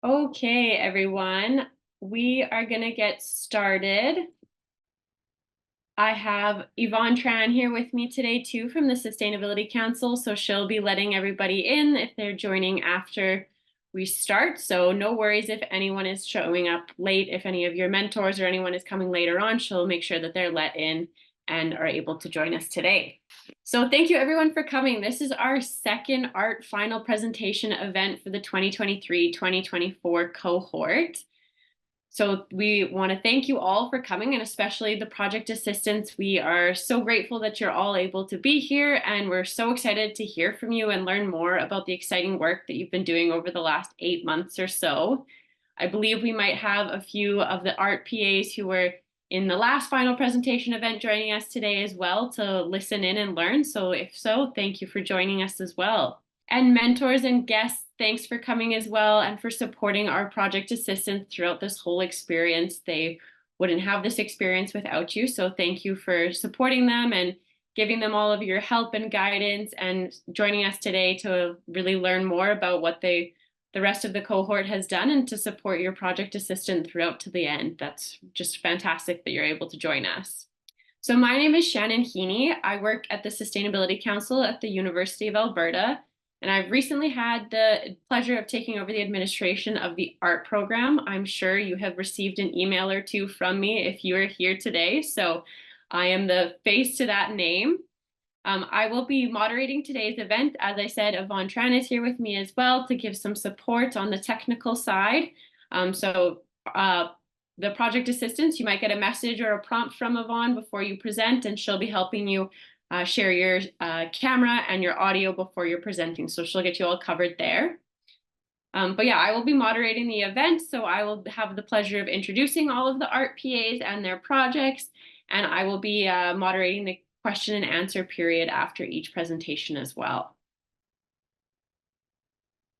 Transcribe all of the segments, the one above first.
Okay, everyone, we are going to get started. I have Yvonne Tran here with me today too from the Sustainability Council, so she'll be letting everybody in if they're joining after we start. So no worries if anyone is showing up late, if any of your mentors or anyone is coming later on, she'll make sure that they're let in and are able to join us today. So thank you everyone for coming. This is our second art final presentation event for the 2023-2024 cohort. So we want to thank you all for coming, and especially the project assistants. We are so grateful that you're all able to be here, and we're so excited to hear from you and learn more about the exciting work that you've been doing over the last 8 months or so. I believe we might have a few of the art PAs who were in the last final presentation event joining us today as well to listen in and learn. So if so, thank you for joining us as well. And mentors and guests, thanks for coming as well and for supporting our project assistants throughout this whole experience. They wouldn't have this experience without you. So thank you for supporting them and giving them all of your help and guidance and joining us today to really learn more about what the rest of the cohort has done and to support your project assistant throughout to the end. That's just fantastic that you're able to join us. So my name is Shannon Heaney. I work at the Sustainability Council at the University of Alberta, and I've recently had the pleasure of taking over the administration of the art program. I'm sure you have received an email or two from me if you are here today. So I am the face to that name. I will be moderating today's event. As I said, Yvonne Tran is here with me as well to give some support on the technical side. The project assistants, you might get a message or a prompt from Yvonne before you present, and she'll be helping you share your camera and your audio before you're presenting. So she'll get you all covered there. But yeah, I will be moderating the event. So I will have the pleasure of introducing all of the art PAs and their projects. And I will be moderating the question and answer period after each presentation as well.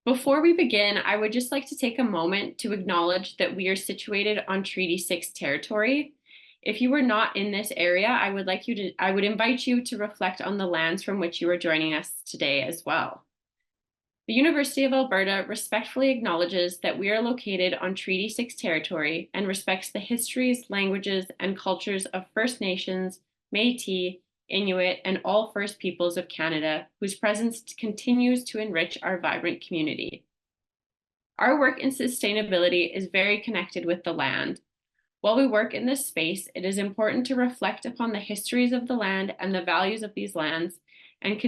Before we begin, I would just like to take a moment to acknowledge that we are situated on Treaty 6 territory. If you were not in this area, I would invite you to reflect on the lands from which you are joining us today as well. The University of Alberta respectfully acknowledges that we are located on Treaty 6 territory and respects the histories, languages, and cultures of First Nations, Métis, Inuit, and all First Peoples of Canada, whose presence continues to enrich our vibrant community. Our work in sustainability is very connected with the land. While we work in this space, it is important to reflect upon the histories of the land and the values of these lands, and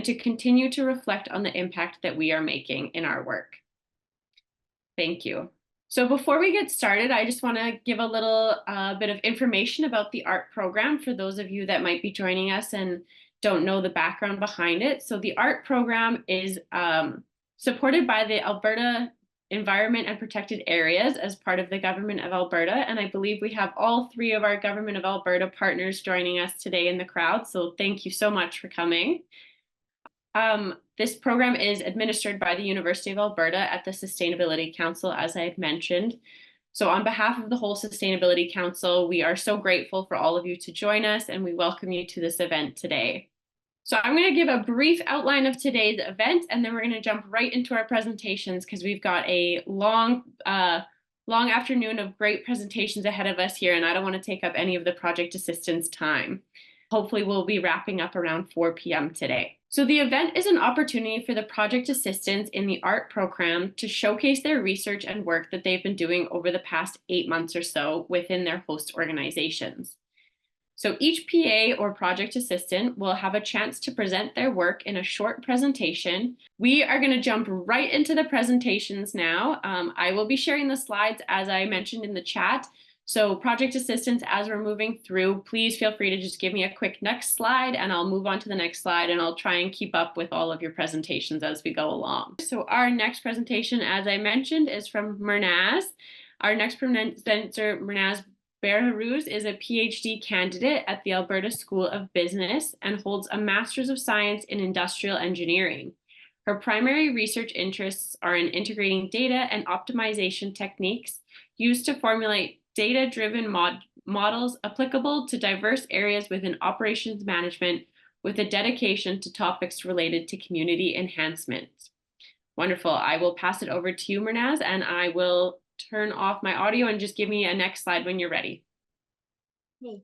to continue to reflect on the impact that we are making in our work. Thank you. So before we get started, I just want to give a little bit of information about the art program for those of you that might be joining us and don't know the background behind it. So the art program is supported by the Alberta Environment and Protected Areas as part of the Government of Alberta. And I believe we have all three of our Government of Alberta partners joining us today in the crowd. So thank you so much for coming. This program is administered by the University of Alberta at the Sustainability Council, as I had mentioned. So on behalf of the whole Sustainability Council, we are so grateful for all of you to join us, and we welcome you to this event today. So I'm going to give a brief outline of today's event, and then we're going to jump right into our presentations because we've got a long afternoon of great presentations ahead of us here, and I don't want to take up any of the project assistants' time. Hopefully we'll be wrapping up around 4 p.m. today. So the event is an opportunity for the project assistants in the art program to showcase their research and work that they've been doing over the past 8 months or so within their host organizations. So each PA or project assistant will have a chance to present their work in a short presentation. We are going to jump right into the presentations now. I will be sharing the slides as I mentioned in the chat. So project assistants, as we're moving through, please feel free to just give me a quick next slide and I'll move on to the next slide and I'll try and keep up with all of your presentations as we go along. So our next presentation, as I mentioned, is from Mernaz. Our next presenter, Mernaz Berharuz, is a PhD candidate at the Alberta School of Business and holds a Master's of Science in Industrial Engineering. Her primary research interests are in integrating data and optimization techniques used to formulate data-driven models applicable to diverse areas within operations management with a dedication to topics related to community enhancement. Wonderful. I will pass it over to you, Mernaz, and I will turn off my audio and just give me a next slide when you're ready. Hey,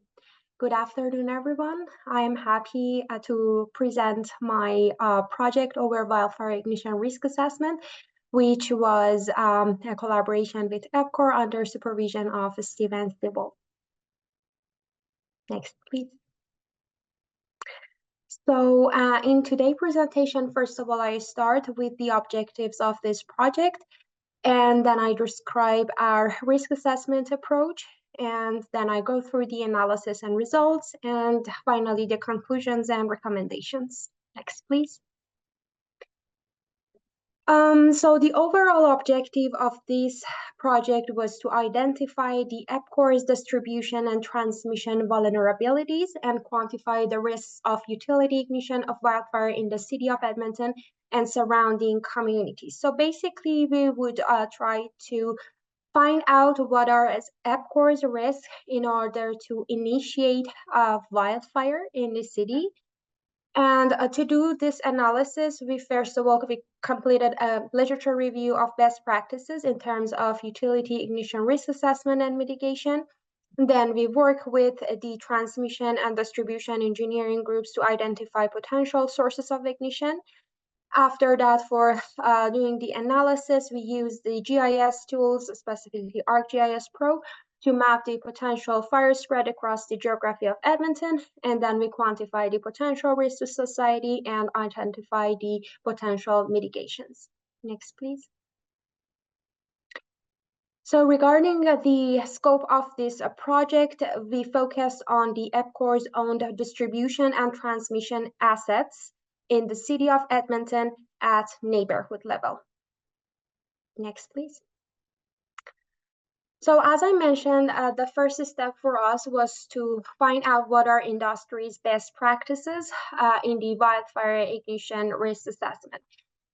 good afternoon, everyone. I am happy to present my project over wildfire ignition risk assessment, which was a collaboration with EPCOR under supervision of Steven Thibault. Next, please. So in today's presentation, first of all, I start with the objectives of this project, and then I describe our risk assessment approach, and then I go through the analysis and results, and finally the conclusions and recommendations. Next, please. So the overall objective of this project was to identify the EPCOR's distribution and transmission vulnerabilities and quantify the risks of utility ignition of wildfire in the city of Edmonton and surrounding communities. So basically, we would try to find out what are EPCOR's risks in order to initiate a wildfire in the city. And to do this analysis, we first of all we completed a literature review of best practices in terms of utility ignition risk assessment and mitigation. Then we work with the transmission and distribution engineering groups to identify potential sources of ignition. After that, for doing the analysis, we use the GIS tools, specifically ArcGIS Pro, to map the potential fire spread across the geography of Edmonton, and then we quantify the potential risk to society and identify the potential mitigations. Next, please. So regarding the scope of this project, we focused on the EPCOR's owned distribution and transmission assets in the city of Edmonton at neighborhood level. Next, please. So as I mentioned, the first step for us was to find out what are industry's best practices in the wildfire ignition risk assessment.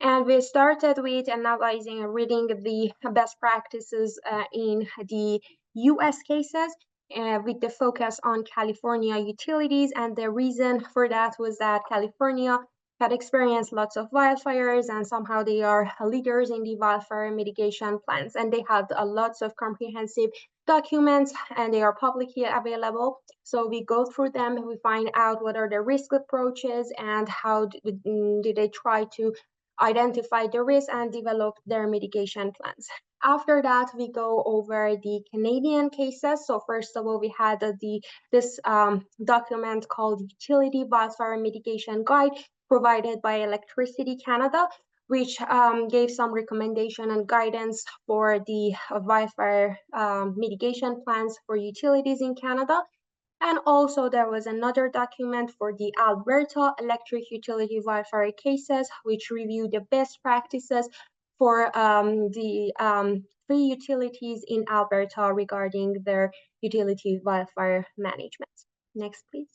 And we started with analyzing and reading the best practices in the US cases with the focus on California utilities. And the reason for that was that California had experienced lots of wildfires and somehow they are leaders in the wildfire mitigation plans. And they had lots of comprehensive documents and they are publicly available. So we go through them and we find out what are the risk approaches and how do they try to identify the risk and develop their mitigation plans. After that, we go over the Canadian cases. So first of all, we had this document called Utility Wildfire Mitigation Guide provided by Electricity Canada, which gave some recommendation and guidance for the wildfire mitigation plans for utilities in Canada. And also there was another document for the Alberta electric utility wildfire cases, which reviewed the best practices for the three utilities in Alberta regarding their utility wildfire management. Next, please.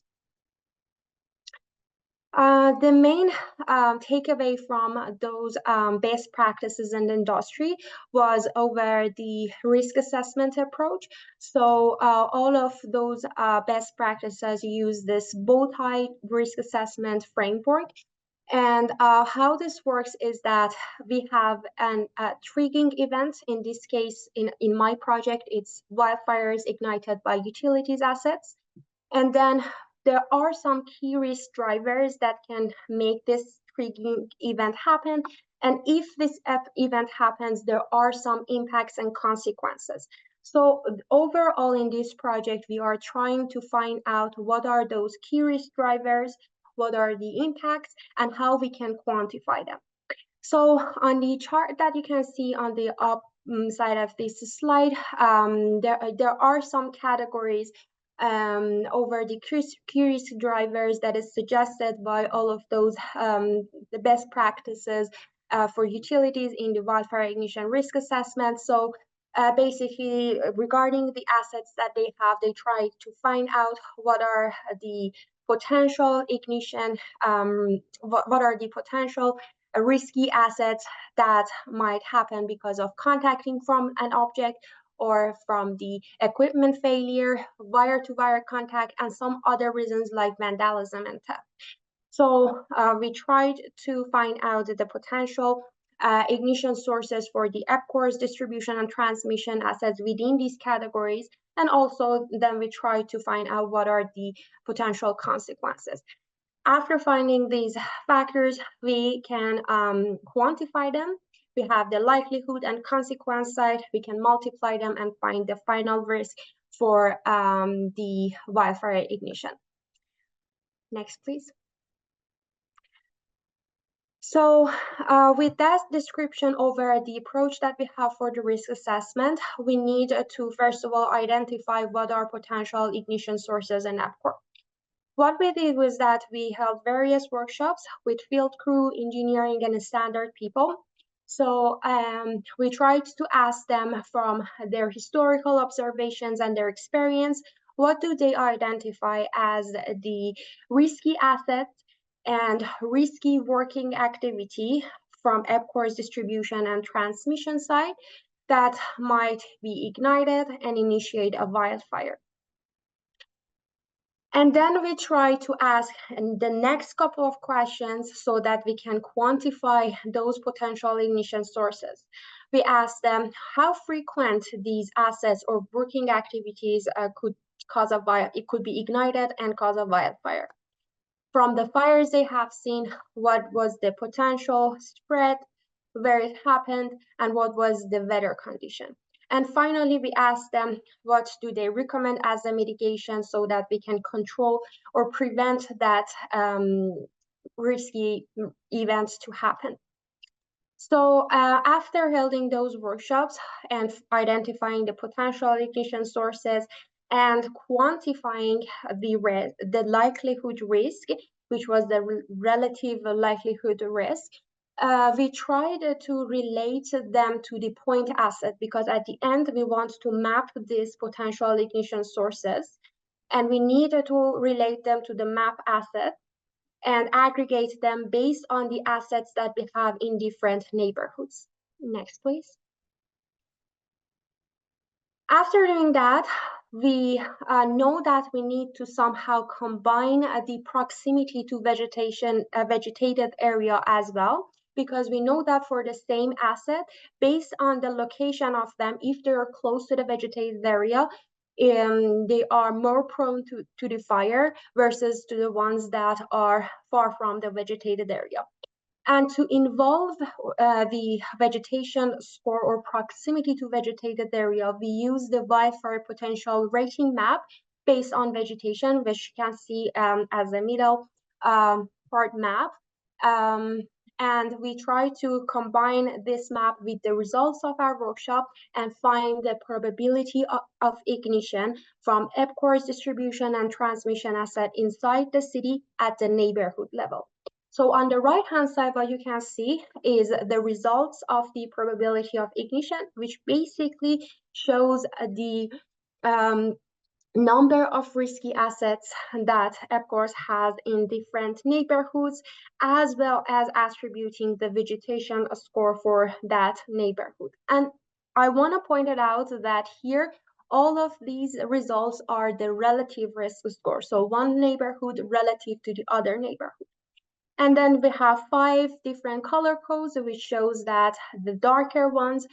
The main takeaway from those best practices in the industry was over the risk assessment approach. So all of those best practices use this bow-tie risk assessment framework. And how this works is that we have a triggering event. In this case, in my project, it's wildfires ignited by utilities assets. And then there are some key risk drivers that can make this triggering event happen. And if this event happens, there are some impacts and consequences. So overall in this project, we are trying to find out what are those key risk drivers, what are the impacts, and how we can quantify them. So on the chart that you can see on the up side of this slide, there are some categories over the key risk drivers that is suggested by all of those the best practices for utilities in the wildfire ignition risk assessment. So basically regarding the assets that they have, they try to find out what are the potential ignition, what are the potential risky assets that might happen because of contacting from an object or from the equipment failure, wire-to-wire contact, and some other reasons like vandalism and theft. So we tried to find out the potential ignition sources for the EPCORS distribution and transmission assets within these categories. And also then we try to find out what are the potential consequences. After finding these factors, we can quantify them. We have the likelihood and consequence side. We can multiply them and find the final risk for the wildfire ignition. Next, please. So with that description over the approach that we have for the risk assessment, we need to, first of all, identify what are potential ignition sources in EPCOR. What we did was that we held various workshops with field crew, engineering, and standard people. So we tried to ask them from their historical observations and their experience, what do they identify as the risky assets and risky working activity from EPCOR's distribution and transmission side that might be ignited and initiate a wildfire. And then we try to ask the next couple of questions so that we can quantify those potential ignition sources. We ask them how frequent these assets or working activities could cause a fire. It could be ignited and cause a wildfire. From the fires they have seen, what was the potential spread, where it happened, and what was the weather condition. And finally, we ask them what do they recommend as a mitigation so that we can control or prevent that risky events to happen. So after holding those workshops and identifying the potential ignition sources and quantifying the likelihood risk, which was the relative likelihood risk, we tried to relate them to the point asset, because at the end we want to map these potential ignition sources and we need to relate them to the map asset and aggregate them based on the assets that we have in different neighborhoods. Next, please. After doing that, we know that we need to somehow combine the proximity to vegetated area as well, because we know that for the same asset, based on the location of them, if they're close to the vegetated area, they are more prone to the fire versus to the ones that are far from the vegetated area. And to involve the vegetation score or proximity to vegetated area, we use the wildfire potential rating map based on vegetation, which you can see as a middle part map. And we try to combine this map with the results of our workshop and find the probability of ignition from EPCOR's distribution and transmission asset inside the city at the neighborhood level. So on the right-hand side, what you can see is the results of the probability of ignition, which basically shows the number of risky assets that EPCORS has in different neighborhoods, as well as attributing the vegetation score for that neighborhood. And I want to point it out that here, all of these results are the relative risk score. So one neighborhood relative to the other neighborhood. And then we have 5 different color codes, which shows that the darker ones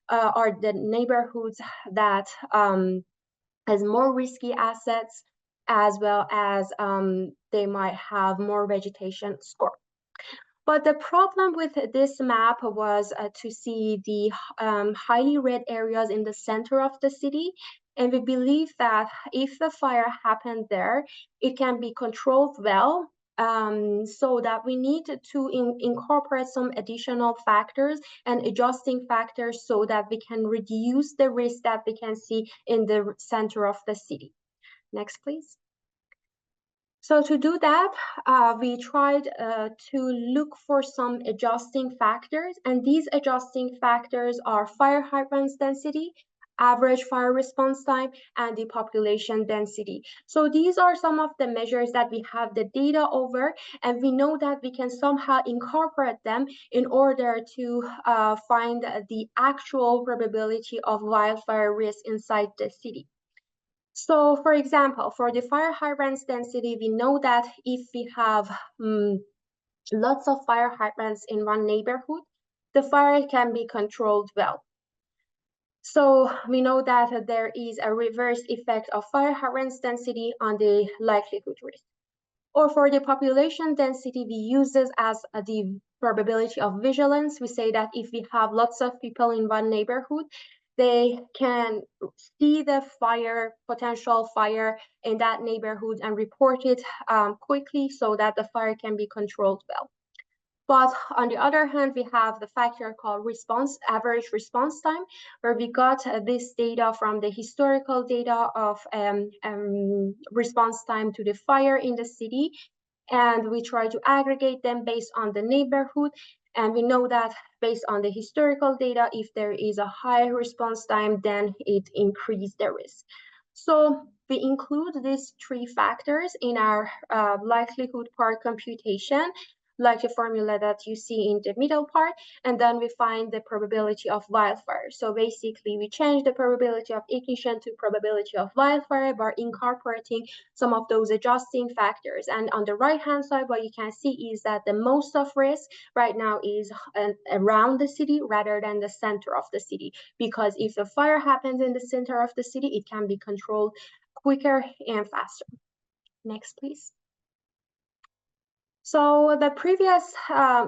are the neighborhoods that has more risky assets, as well as they might have more vegetation score. But the problem with this map was to see the highly red areas in the center of the city. And we believe that if the fire happened there, it can be controlled well, so that we need to incorporate some additional factors and adjusting factors so that we can reduce the risk that we can see in the center of the city. Next, please. So to do that, we tried to look for some adjusting factors, and these adjusting factors are fire hydrants density, average fire response time, and the population density. So these are some of the measures that we have the data over, and we know that we can somehow incorporate them in order to find the actual probability of wildfire risk inside the city. So for example, for the fire hydrants density, we know that if we have lots of fire hydrants in one neighborhood, the fire can be controlled well. So we know that there is a reverse effect of fire occurrence density on the likelihood risk. Or for the population density, we use this as the probability of vigilance. We say that if we have lots of people in one neighborhood, they can see the potential fire in that neighborhood and report it quickly so that the fire can be controlled well. But on the other hand, we have the factor called average response time, where we got this data from the historical data of response time to the fire in the city. And we try to aggregate them based on the neighborhood. And we know that based on the historical data, if there is a high response time, then it increases the risk. So we include these three factors in our likelihood part computation, like the formula that you see in the middle part, and then we find the probability of wildfire. So basically, we change the probability of ignition to probability of wildfire by incorporating some of those adjusting factors. And on the right-hand side, what you can see is that the most of risk right now is around the city rather than the center of the city, because if the fire happens in the center of the city, it can be controlled quicker and faster. Next, please. So the previous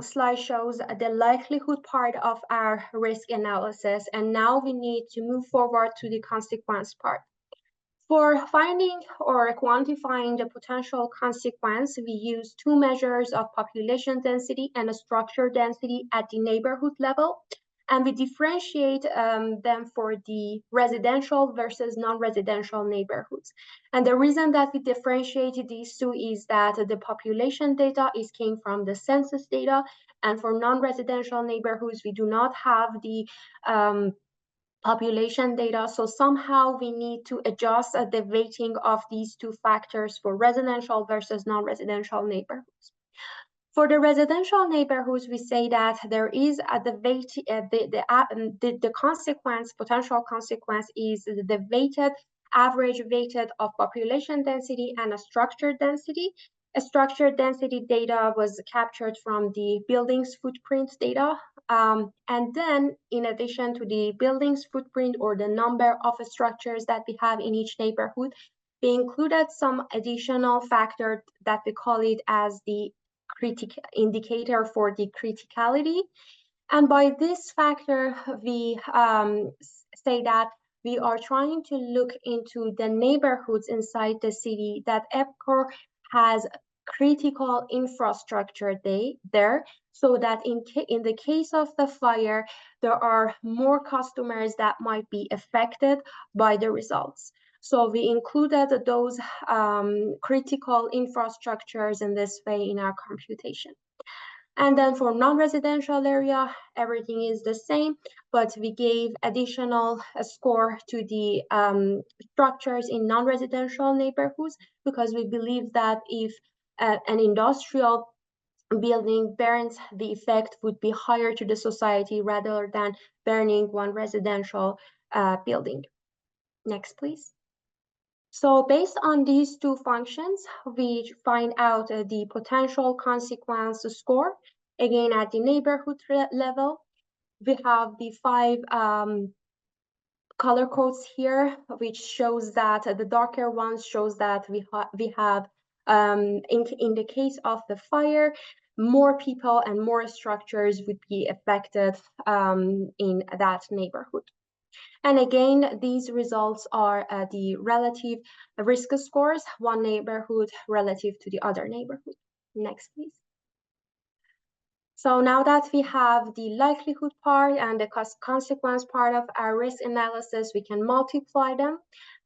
slide shows the likelihood part of our risk analysis, and now we need to move forward to the consequence part. For finding or quantifying the potential consequence, we use two measures of population density and a structure density at the neighborhood level. And we differentiate them for the residential versus non-residential neighborhoods. And the reason that we differentiated these two is that the population data came from the census data, and for non-residential neighborhoods, we do not have the population data. So somehow we need to adjust the weighting of these two factors for residential versus non-residential neighborhoods. For the residential neighborhoods, we say that there is the consequence, potential consequence is the average weighted of population density and a structure density. A structure density data was captured from the buildings footprint data. And then in addition to the buildings footprint or the number of structures that we have in each neighborhood, we included some additional factor that we call it as the indicator for the criticality. And by this factor, we say that we are trying to look into the neighborhoods inside the city that EPCOR has critical infrastructure there, so that in the case of the fire, there are more customers that might be affected by the results. So we included those critical infrastructures in this way in our computation. And then for non-residential area, everything is the same, but we gave additional score to the structures in non-residential neighborhoods, because we believe that if an industrial building burns, the effect would be higher to the society rather than burning one residential building. Next, please. So based on these two functions, we find out the potential consequence score. Again, at the neighborhood level, we have the 5 color codes here, which shows that the darker ones shows that we have in the case of the fire, more people and more structures would be affected in that neighborhood. And again, these results are the relative risk scores, one neighborhood relative to the other neighborhood. Next, please. So now that we have the likelihood part and the consequence part of our risk analysis, we can multiply them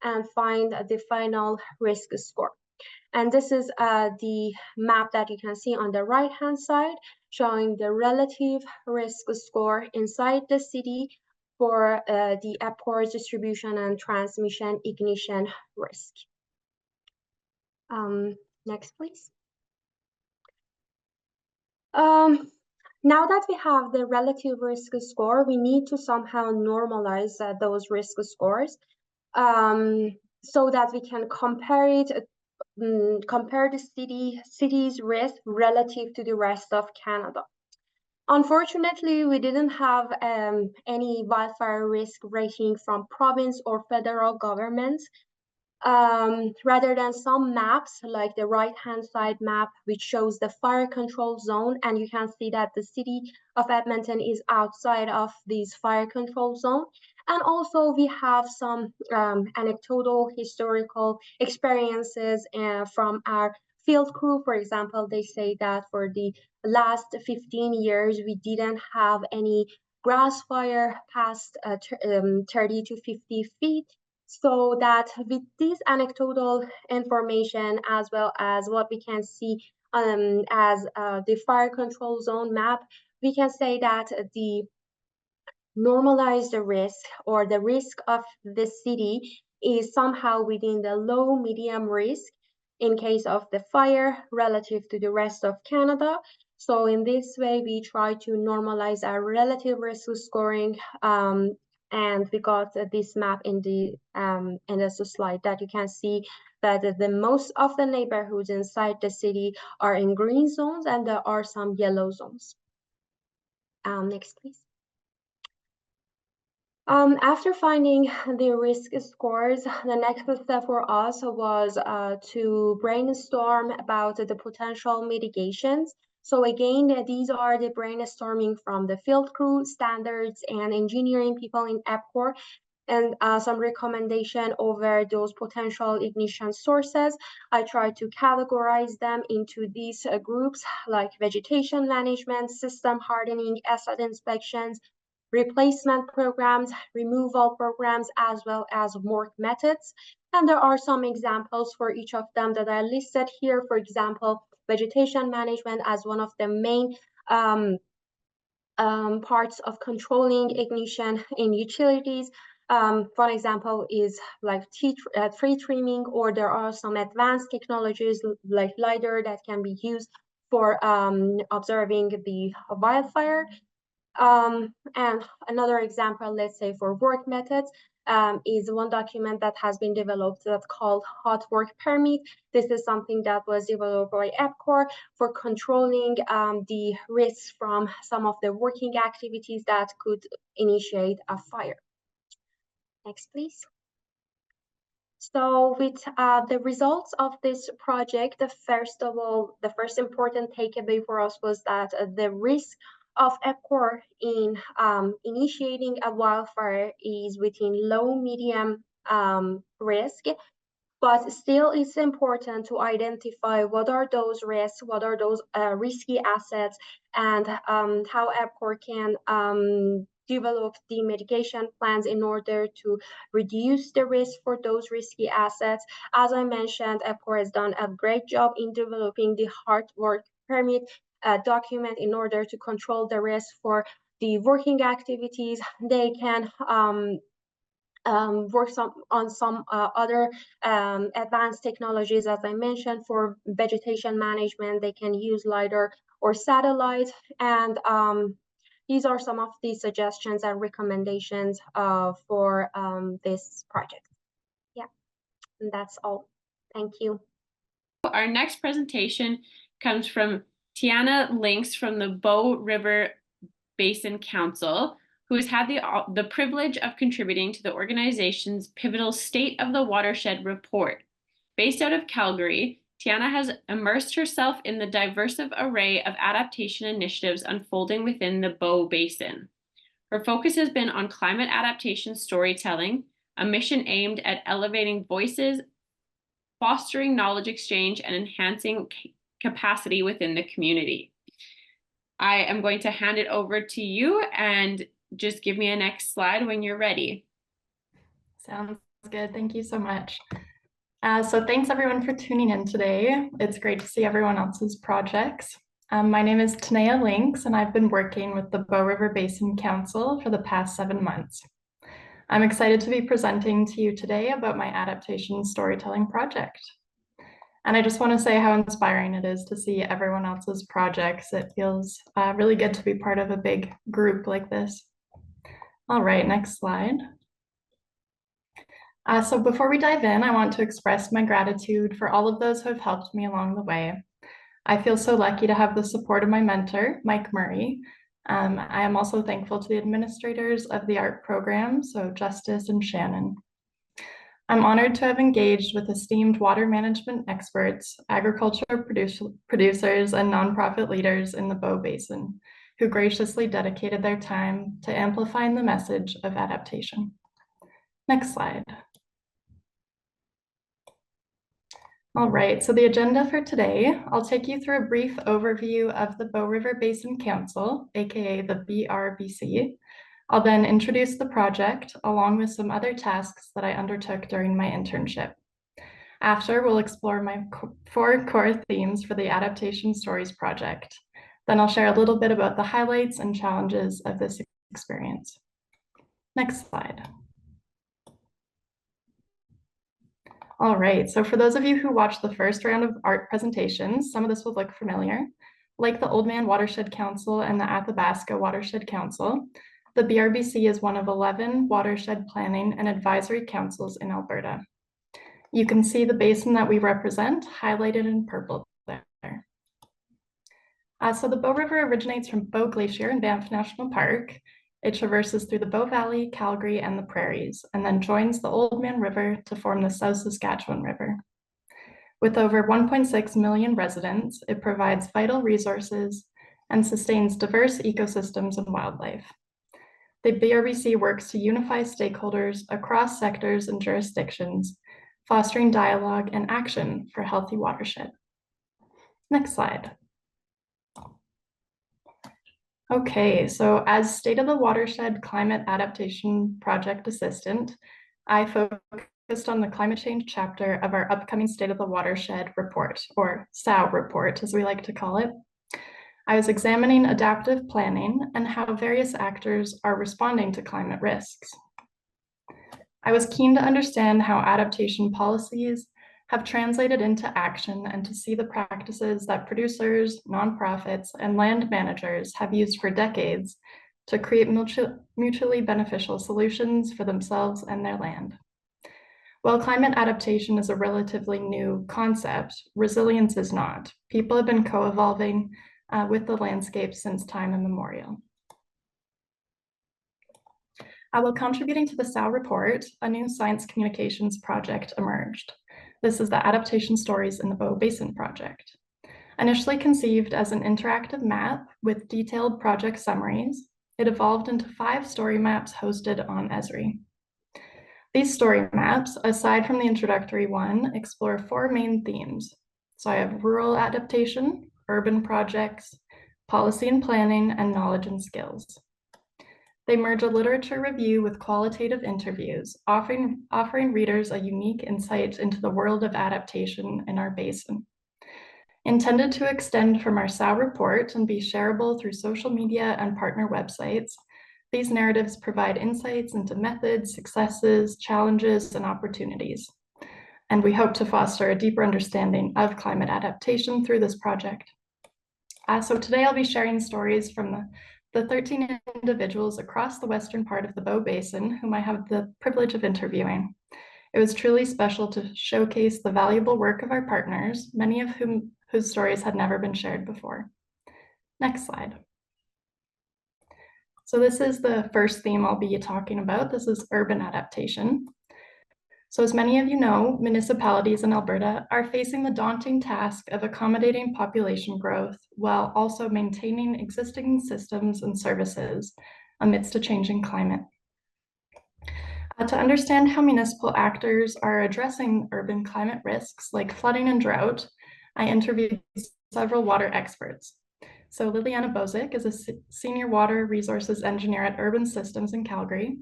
and find the final risk score. And this is the map that you can see on the right-hand side, showing the relative risk score inside the city for the EPCOR distribution and transmission ignition risk. Next, please. Now that we have the relative risk score, we need to somehow normalize those risk scores so that we can compare it, compare the city's risk relative to the rest of Canada. Unfortunately, we didn't have any wildfire risk rating from province or federal governments. Rather than some maps, like the right-hand side map, which shows the fire control zone, and you can see that the city of Edmonton is outside of this fire control zone. And also we have some anecdotal historical experiences from our field crew. For example, they say that for the last 15 years, we didn't have any grass fire past 30 to 50 feet. So that with this anecdotal information, as well as what we can see as the fire control zone map, we can say that the normalized risk or the risk of the city is somehow within the low medium risk in case of the fire relative to the rest of Canada. So in this way, we try to normalize our relative risk scoring, and we got this map in the slide that you can see that the most of the neighborhoods inside the city are in green zones and there are some yellow zones. Next, please. After finding the risk scores, the next step for us was to brainstorm about the potential mitigations. So again, these are the brainstorming from the field crew, standards, and engineering people in EPCOR, and some recommendation over those potential ignition sources. I try to categorize them into these groups like vegetation management, system hardening, asset inspections, replacement programs, removal programs, as well as work methods. And there are some examples for each of them that I listed here. For example, vegetation management as one of the main parts of controlling ignition in utilities. For example, is like tree trimming, or there are some advanced technologies like LiDAR that can be used for observing the wildfire. And another example, let's say for work methods, is one document that has been developed that's called hot work permit. This is something that was developed by EPCOR for controlling the risks from some of the working activities that could initiate a fire. Next, please. So with the results of this project, first of all, the first important takeaway for us was that the risk of EPCOR in initiating a wildfire is within low medium risk, but still it's important to identify what are those risks, what are those risky assets, and how EPCOR can develop the mitigation plans in order to reduce the risk for those risky assets. As I mentioned, EPCOR has done a great job in developing the hard work permit document in order to control the risk for the working activities. They can work on some other advanced technologies, as I mentioned, for vegetation management. They can use LiDAR or satellite, and these are some of the suggestions and recommendations for this project. Yeah, and that's all. Thank you. Our next presentation comes from Tiana Links from the Bow River Basin Council, who has had the privilege of contributing to the organization's pivotal State of the Watershed report. Based out of Calgary, Tiana has immersed herself in the diverse array of adaptation initiatives unfolding within the Bow Basin. Her focus has been on climate adaptation storytelling, a mission aimed at elevating voices, fostering knowledge exchange, and enhancing capacity within the community. I am going to hand it over to you, and just give me a next slide when you're ready. Sounds good. Thank you so much. So thanks everyone for tuning in today. It's great to see everyone else's projects. My name is Tanea Links, and I've been working with the Bow River Basin Council for the past 7 months. I'm excited to be presenting to you today about my adaptation storytelling project. And I just want to say how inspiring it is to see everyone else's projects. It feels really good to be part of a big group like this. All right, next slide. So before we dive in, I want to express my gratitude for all of those who have helped me along the way. I feel so lucky to have the support of my mentor, Mike Murray, I am also thankful to the administrators of the art program, so Justice and Shannon. I'm honored to have engaged with esteemed water management experts, agriculture producers, and nonprofit leaders in the Bow Basin, who graciously dedicated their time to amplifying the message of adaptation. Next slide. All right, so the agenda for today, I'll take you through a brief overview of the Bow River Basin Council, aka the BRBC. I'll then introduce the project along with some other tasks that I undertook during my internship. After, we'll explore my 4 core themes for the Adaptation Stories project. Then I'll share a little bit about the highlights and challenges of this experience. Next slide. All right, so for those of you who watched the first round of art presentations, some of this will look familiar. Like the Old Man Watershed Council and the Athabasca Watershed Council, the BRBC is one of 11 watershed planning and advisory councils in Alberta. You can see the basin that we represent highlighted in purple there. So the Bow River originates from Bow Glacier in Banff National Park. It traverses through the Bow Valley, Calgary, and the prairies, and then joins the Old Man River to form the South Saskatchewan River. With over 1.6 million residents, it provides vital resources and sustains diverse ecosystems and wildlife. The BRBC works to unify stakeholders across sectors and jurisdictions, fostering dialogue and action for healthy watershed. Next slide. Okay, so as State of the Watershed Climate Adaptation Project Assistant, I focused on the climate change chapter of our upcoming State of the Watershed report, or SOW report, as we like to call it. I was examining adaptive planning and how various actors are responding to climate risks. I was keen to understand how adaptation policies have translated into action and to see the practices that producers, nonprofits, and land managers have used for decades to create mutually beneficial solutions for themselves and their land. While climate adaptation is a relatively new concept, resilience is not. People have been co-evolving with the landscape since time immemorial. While contributing to the SOW report, a new science communications project emerged. This is the Adaptation Stories in the Bow Basin project. Initially conceived as an interactive map with detailed project summaries, it evolved into 5 story maps hosted on Esri. These story maps, aside from the introductory one, explore 4 main themes. So I have rural adaptation, urban projects, policy and planning, and knowledge and skills. They merge a literature review with qualitative interviews, offering readers a unique insight into the world of adaptation in our basin. Intended to extend from our SOW report and be shareable through social media and partner websites, these narratives provide insights into methods, successes, challenges, and opportunities. And we hope to foster a deeper understanding of climate adaptation through this project. So today I'll be sharing stories from the 13 individuals across the western part of the Bow Basin whom I have the privilege of interviewing. It was truly special to showcase the valuable work of our partners, many of whose stories had never been shared before. Next slide. So this is the first theme I'll be talking about. This is urban adaptation. So as many of you know, municipalities in Alberta are facing the daunting task of accommodating population growth while also maintaining existing systems and services amidst a changing climate. To understand how municipal actors are addressing urban climate risks like flooding and drought, I interviewed several water experts. So Liliana Bozic is a senior water resources engineer at Urban Systems in Calgary,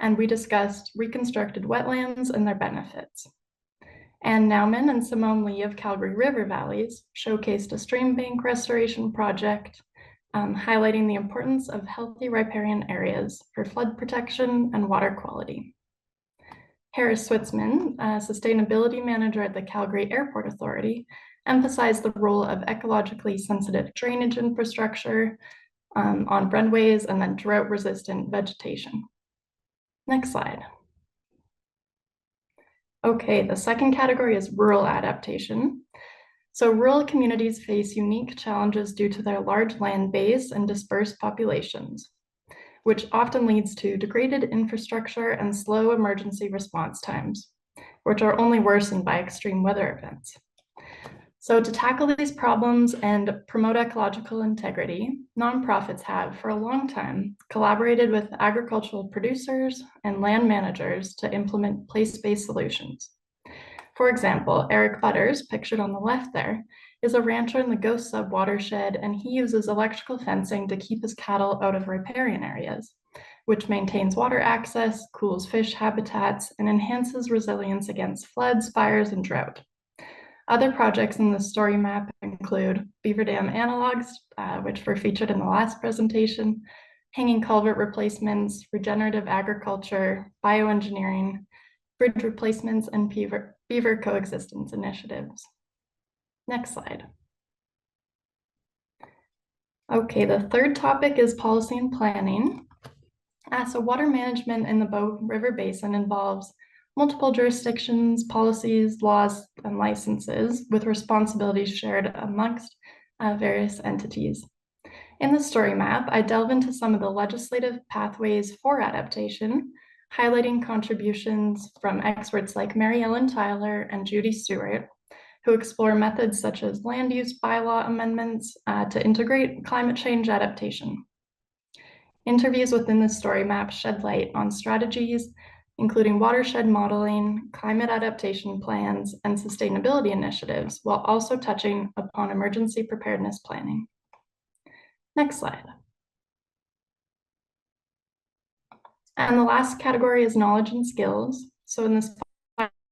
and we discussed reconstructed wetlands and their benefits. Anne Nauman and Simone Lee of Calgary River Valleys showcased a stream bank restoration project, highlighting the importance of healthy riparian areas for flood protection and water quality. Harris Switzman, a sustainability manager at the Calgary Airport Authority, emphasized the role of ecologically sensitive drainage infrastructure on runways and then drought-resistant vegetation. Next slide. Okay, the second category is rural adaptation. So rural communities face unique challenges due to their large land base and dispersed populations, which often leads to degraded infrastructure and slow emergency response times, which are only worsened by extreme weather events. So to tackle these problems and promote ecological integrity, nonprofits have, for a long time, collaborated with agricultural producers and land managers to implement place-based solutions. For example, Eric Butters, pictured on the left there, is a rancher in the Ghost Sub watershed, and he uses electrical fencing to keep his cattle out of riparian areas, which maintains water access, cools fish habitats, and enhances resilience against floods, fires, and drought. Other projects in the story map include beaver dam analogs, which were featured in the last presentation, hanging culvert replacements, regenerative agriculture, bioengineering, bridge replacements, and beaver coexistence initiatives. Next slide. Okay, the third topic is policy and planning. So water management in the Bow River Basin involves multiple jurisdictions, policies, laws, and licenses with responsibilities shared amongst various entities. In the story map, I delve into some of the legislative pathways for adaptation, highlighting contributions from experts like Mary Ellen Tyler and Judy Stewart, who explore methods such as land use bylaw amendments to integrate climate change adaptation. Interviews within the story map shed light on strategies, including watershed modeling, climate adaptation plans, and sustainability initiatives, while also touching upon emergency preparedness planning. Next slide. And the last category is knowledge and skills. So in this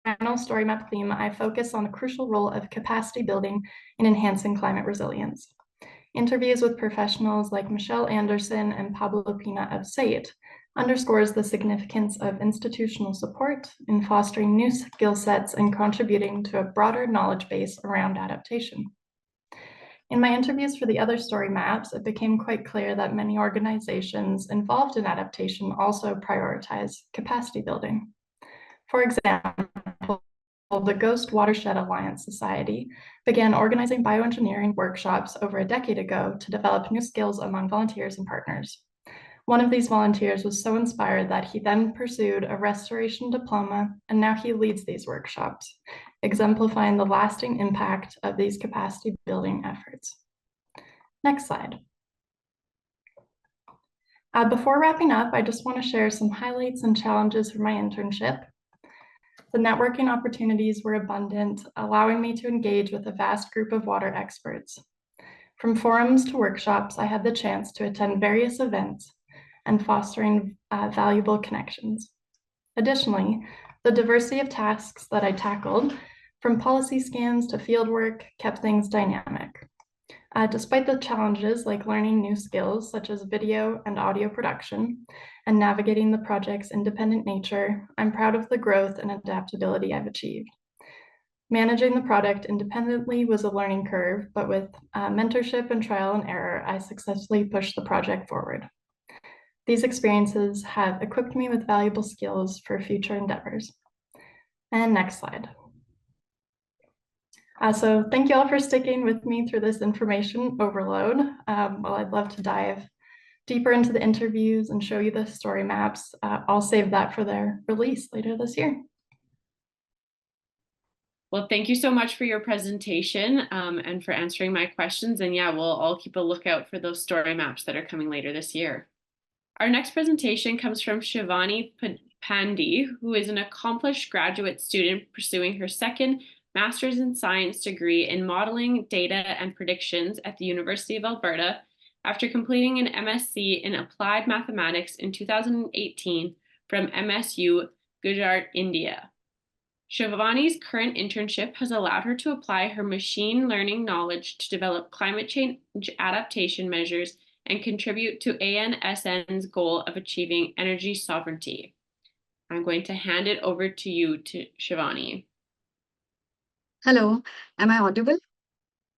final story map theme, I focus on the crucial role of capacity building in enhancing climate resilience. Interviews with professionals like Michelle Anderson and Pablo Pina of SAIT underscores the significance of institutional support in fostering new skill sets and contributing to a broader knowledge base around adaptation. In my interviews for the other story maps, it became quite clear that many organizations involved in adaptation also prioritize capacity building. For example, the Ghost Watershed Alliance Society began organizing bioengineering workshops over a decade ago to develop new skills among volunteers and partners. One of these volunteers was so inspired that he then pursued a restoration diploma, and now he leads these workshops, exemplifying the lasting impact of these capacity building efforts. Next slide. Before wrapping up, I just want to share some highlights and challenges for my internship. The networking opportunities were abundant, allowing me to engage with a vast group of water experts. From forums to workshops, I had the chance to attend various events and fostering valuable connections. Additionally, the diversity of tasks that I tackled, from policy scans to fieldwork, kept things dynamic. Despite the challenges like learning new skills such as video and audio production and navigating the project's independent nature, I'm proud of the growth and adaptability I've achieved. Managing the product independently was a learning curve, but with mentorship and trial and error, I successfully pushed the project forward. These experiences have equipped me with valuable skills for future endeavors. And next slide. So thank you all for sticking with me through this information overload. Well, I'd love to dive deeper into the interviews and show you the story maps. I'll save that for their release later this year. Well, thank you so much for your presentation and for answering my questions. And yeah, we'll all keep a lookout for those story maps that are coming later this year. Our next presentation comes from Shivani Pandey, who is an accomplished graduate student pursuing her second Master's in Science degree in Modeling, Data, and Predictions at the University of Alberta after completing an MSc in Applied Mathematics in 2018 from MSU, Gujarat, India. Shivani's current internship has allowed her to apply her machine learning knowledge to develop climate change adaptation measures and contribute to ANSN's goal of achieving energy sovereignty. I'm going to hand it over to you, Shivani. Hello, am I audible?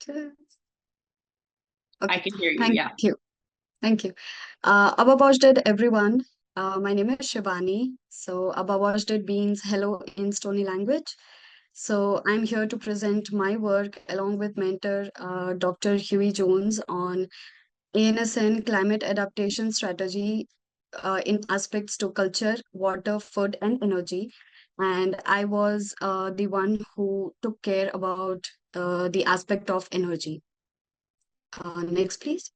Okay. I can hear you, Thank yeah. you. Thank you. Ababajdet, everyone. My name is Shivani. So Ababajdet means hello in Stony language. So I'm here to present my work along with mentor Dr. Huey Jones on ANSN climate adaptation strategy in aspects to culture, water, food, and energy. And I was the one who took care about the aspect of energy. Next, please.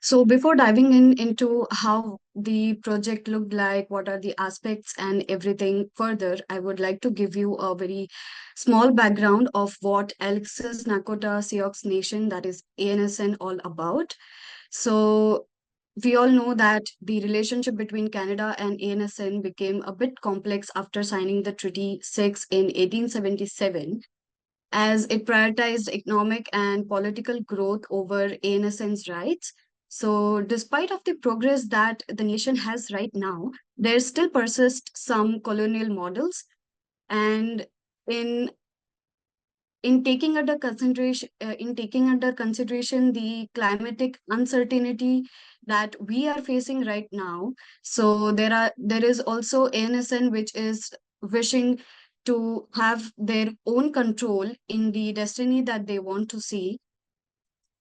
So before diving into how the project looked like, what are the aspects and everything further, I would like to give you a very small background of what Alexis Nakota Sioux Nation, that is ANSN, all about. So we all know that the relationship between Canada and ANSN became a bit complex after signing the Treaty 6 in 1877, as it prioritized economic and political growth over ANSN's rights. So, despite of the progress that the nation has right now, there still persist some colonial models, and in taking under consideration the climatic uncertainty that we are facing right now, so there is also ANSN which is wishing to have their own control in the destiny that they want to see.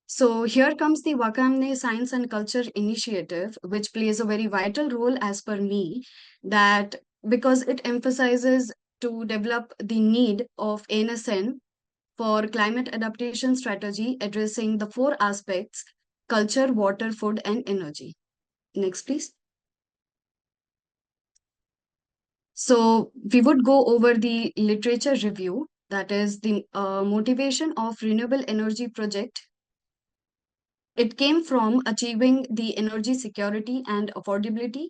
So here comes the Wakamne Science and Culture Initiative, which plays a very vital role as per me, that because it emphasizes to develop the need of ANSN for climate adaptation strategy addressing the four aspects: culture, water, food, and energy. Next, please. So we would go over the literature review, that is the motivation of renewable energy project. It came from achieving the energy security and affordability,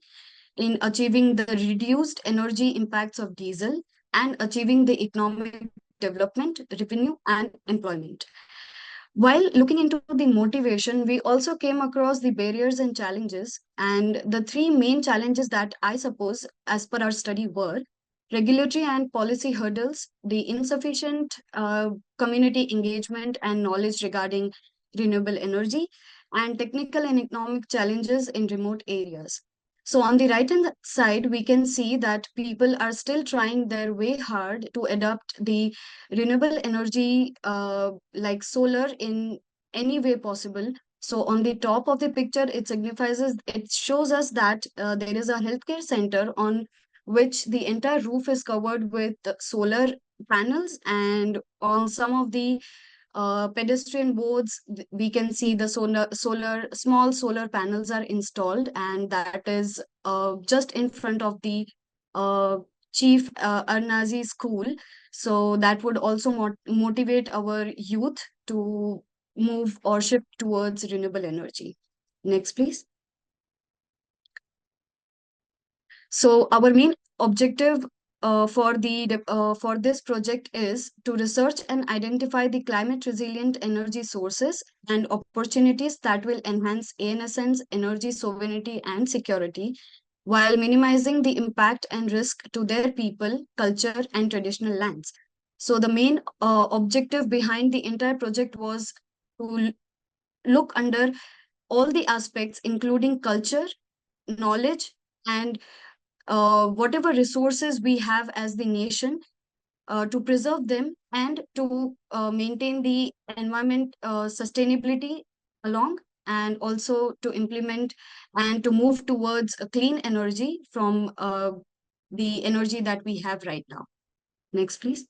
in achieving the reduced energy impacts of diesel, and achieving the economic development, revenue, and employment. While looking into the motivation, we also came across the barriers and challenges. And the three main challenges that I suppose, as per our study, were regulatory and policy hurdles, the insufficient community engagement and knowledge regarding renewable energy, and technical and economic challenges in remote areas. So, on the right hand side, we can see that people are still trying their way hard to adopt the renewable energy like solar in any way possible. So on the top of the picture, it shows us that there is a healthcare center on which the entire roof is covered with solar panels, and on some of the pedestrian boards, we can see the small solar panels are installed, and that is just in front of the uh, Chief Arnazi School. So that would also motivate our youth to move or shift towards renewable energy. Next, please. So our main objective for this project is to research and identify the climate resilient energy sources and opportunities that will enhance ANSN's energy sovereignty and security, while minimizing the impact and risk to their people, culture, and traditional lands. So the main objective behind the entire project was to look under all the aspects, including culture, knowledge, and whatever resources we have as the nation, to preserve them and to maintain the environment sustainability along, and also to implement and to move towards a clean energy from the energy that we have right now. Next, please.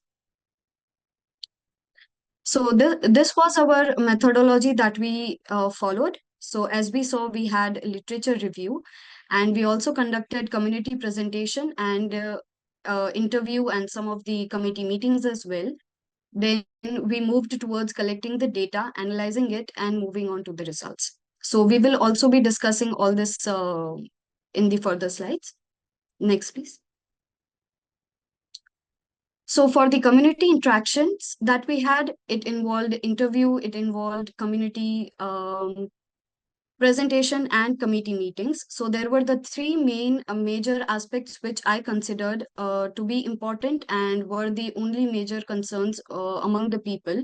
So this was our methodology that we followed. So as we saw, we had literature review, and we also conducted community presentation and interview and some of the committee meetings as well. Then we moved towards collecting the data, analyzing it, and moving on to the results. So we will also be discussing all this in the further slides. Next, please. So for the community interactions that we had, it involved interview, it involved community presentation and committee meetings. So there were the three main major aspects which I considered to be important and were the only major concerns among the people.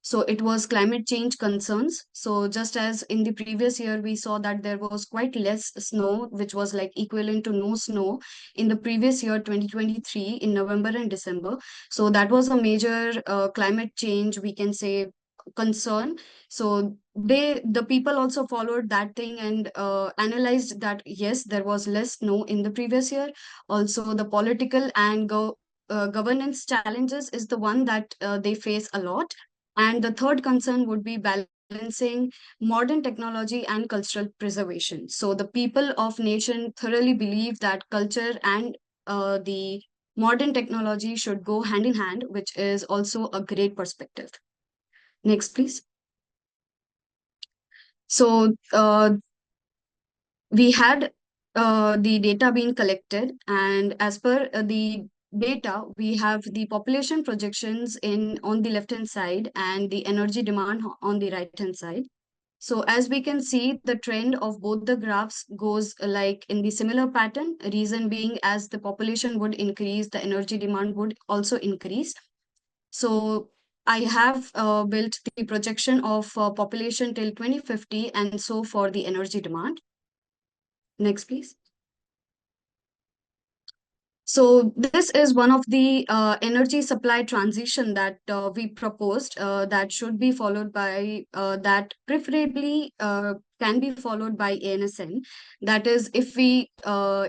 So it was climate change concerns. So just as in the previous year, we saw that there was quite less snow, which was like equivalent to no snow in the previous year, 2023, in November and December. So that was a major climate change, we can say, concern. So the people also followed that thing and analyzed that yes, there was less snow in the previous year. Also, the political and governance challenges is the one that they face a lot. And the third concern would be balancing modern technology and cultural preservation. So the people of nation thoroughly believe that culture and the modern technology should go hand in hand, which is also a great perspective. Next, please. So we had the data being collected, and as per the data, we have the population projections in on the left hand side and the energy demand on the right hand side. So as we can see, the trend of both the graphs goes like in the similar pattern. Reason being, as the population would increase, the energy demand would also increase. So I have built the projection of population till 2050 and so for the energy demand. Next, please. So this is one of the energy supply transition that we proposed that should be followed by that preferably can be followed by ANSN. That is, if we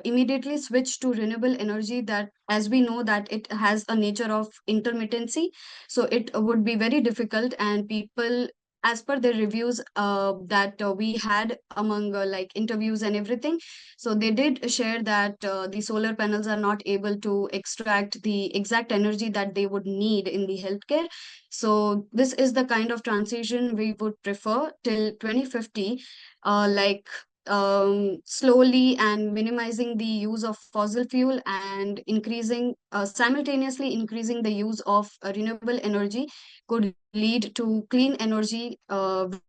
immediately switch to renewable energy, that as we know that it has a nature of intermittency, so it would be very difficult, and people, as per the reviews that we had among like interviews and everything, so they did share that the solar panels are not able to extract the exact energy that they would need in the healthcare. So this is the kind of transition we would prefer till 2050, like slowly and minimizing the use of fossil fuel and increasing simultaneously increasing the use of renewable energy could lead to clean energy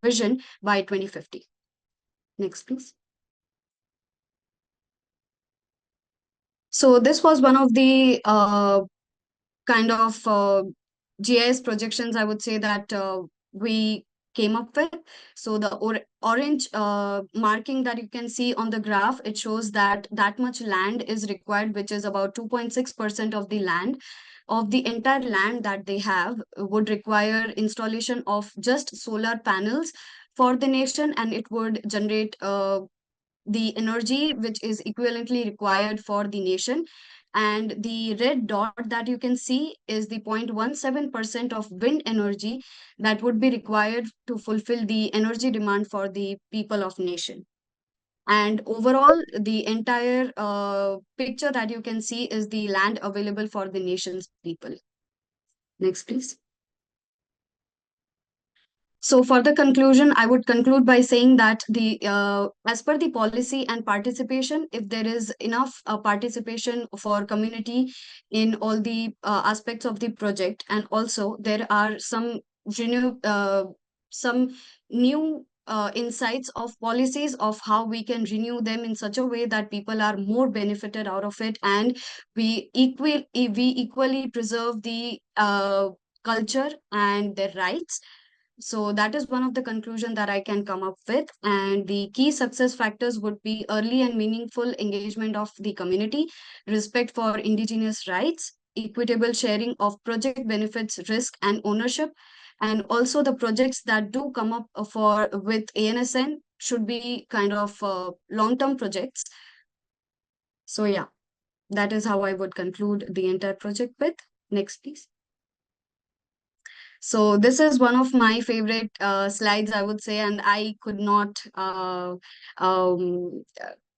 vision by 2050. Next, please. So this was one of the kind of GIS projections, I would say, that we came up with. So the orange marking that you can see on the graph, it shows that that much land is required, which is about 2.6% of the land. Of the entire land that they have would require installation of just solar panels for the nation, and it would generate the energy which is equivalently required for the nation. And the red dot that you can see is the 0.17% of wind energy that would be required to fulfill the energy demand for the people of nation. And overall, the entire picture that you can see is the land available for the nation's people. Next, please. So for the conclusion, I would conclude by saying that the as per the policy and participation, if there is enough participation for community in all the aspects of the project, and also there are renew some new insights of policies of how we can renew them in such a way that people are more benefited out of it, and we equally preserve the culture and their rights. So that is one of the conclusion that I can come up with. And the key success factors would be early and meaningful engagement of the community, respect for indigenous rights, equitable sharing of project benefits, risk and ownership. And also the projects that do come up for with ANSN should be kind of long-term projects. So yeah, that is how I would conclude the entire project with. Next, please. So this is one of my favorite slides, I would say, and I could not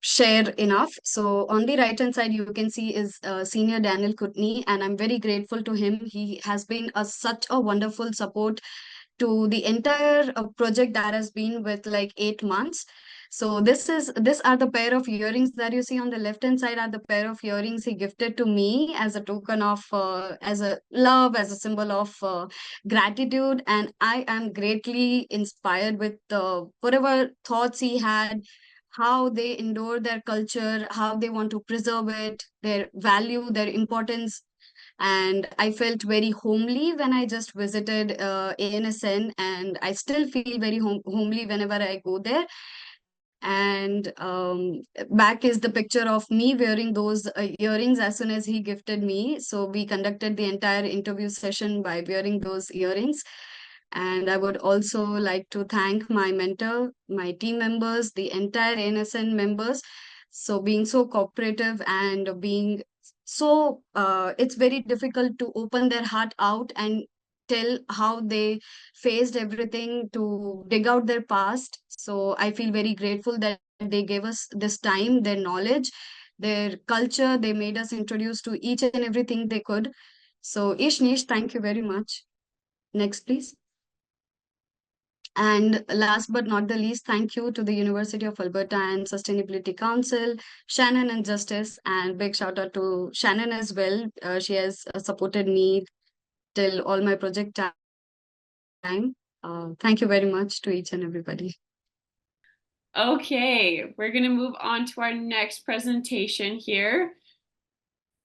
share enough. So on the right hand side, you can see is Senior Daniel Kutney, and I'm very grateful to him. He has been such a wonderful support to the entire project that has been with like 8 months. So this are the pair of earrings that you see on the left hand side are the pair of earrings he gifted to me as a token of as a love, as a symbol of gratitude. And I am greatly inspired with whatever thoughts he had, how they endure their culture, how they want to preserve it, their value, their importance. And I felt very homely when I just visited ANSN, and I still feel very homely whenever I go there. And back is the picture of me wearing those earrings as soon as he gifted me. So we conducted the entire interview session by wearing those earrings. And I would also like to thank my mentor, my team members, the entire NSN members. So being so cooperative and being so, it's very difficult to open their heart out and tell how they faced everything to dig out their past. So I feel very grateful that they gave us this time, their knowledge, their culture. They made us introduced to each and everything they could. So Ishnish, thank you very much. Next, please. And last but not the least, thank you to the University of Alberta and Sustainability Council, Shannon and Justice, and big shout out to Shannon as well. She has supported me till all my project time. Thank you very much to each and everybody. Okay, we're going to move on to our next presentation here.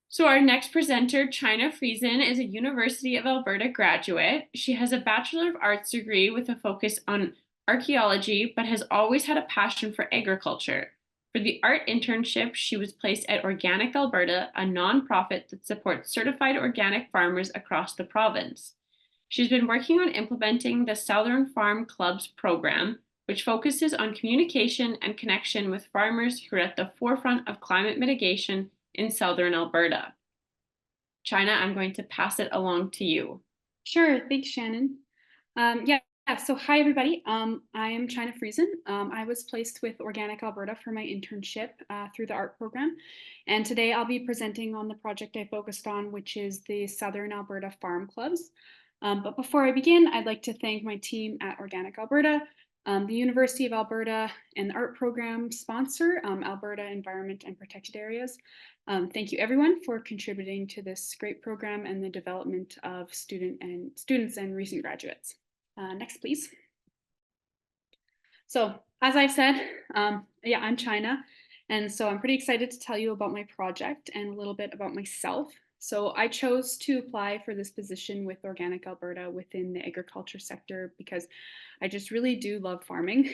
So our next presenter, China Friesen, is a University of Alberta graduate. She has a Bachelor of Arts degree with a focus on archaeology, but has always had a passion for agriculture. For the art internship, she was placed at Organic Alberta, a nonprofit that supports certified organic farmers across the province. She's been working on implementing the Southern Farm Clubs program, which focuses on communication and connection with farmers who are at the forefront of climate mitigation in Southern Alberta. China, I'm going to pass it along to you. Sure, thanks, Shannon. So hi everybody. I am China Friesen. I was placed with Organic Alberta for my internship through the art program. And today I'll be presenting on the project I focused on, which is the Southern Alberta Farm Clubs. But before I begin, I'd like to thank my team at Organic Alberta, the University of Alberta, and the art program sponsor, Alberta Environment and Protected Areas. Thank you everyone for contributing to this great program and the development of students and recent graduates. Next, please. So as I've said, I'm China. And so I'm pretty excited to tell you about my project and a little bit about myself. So I chose to apply for this position with Organic Alberta within the agriculture sector because I just really do love farming.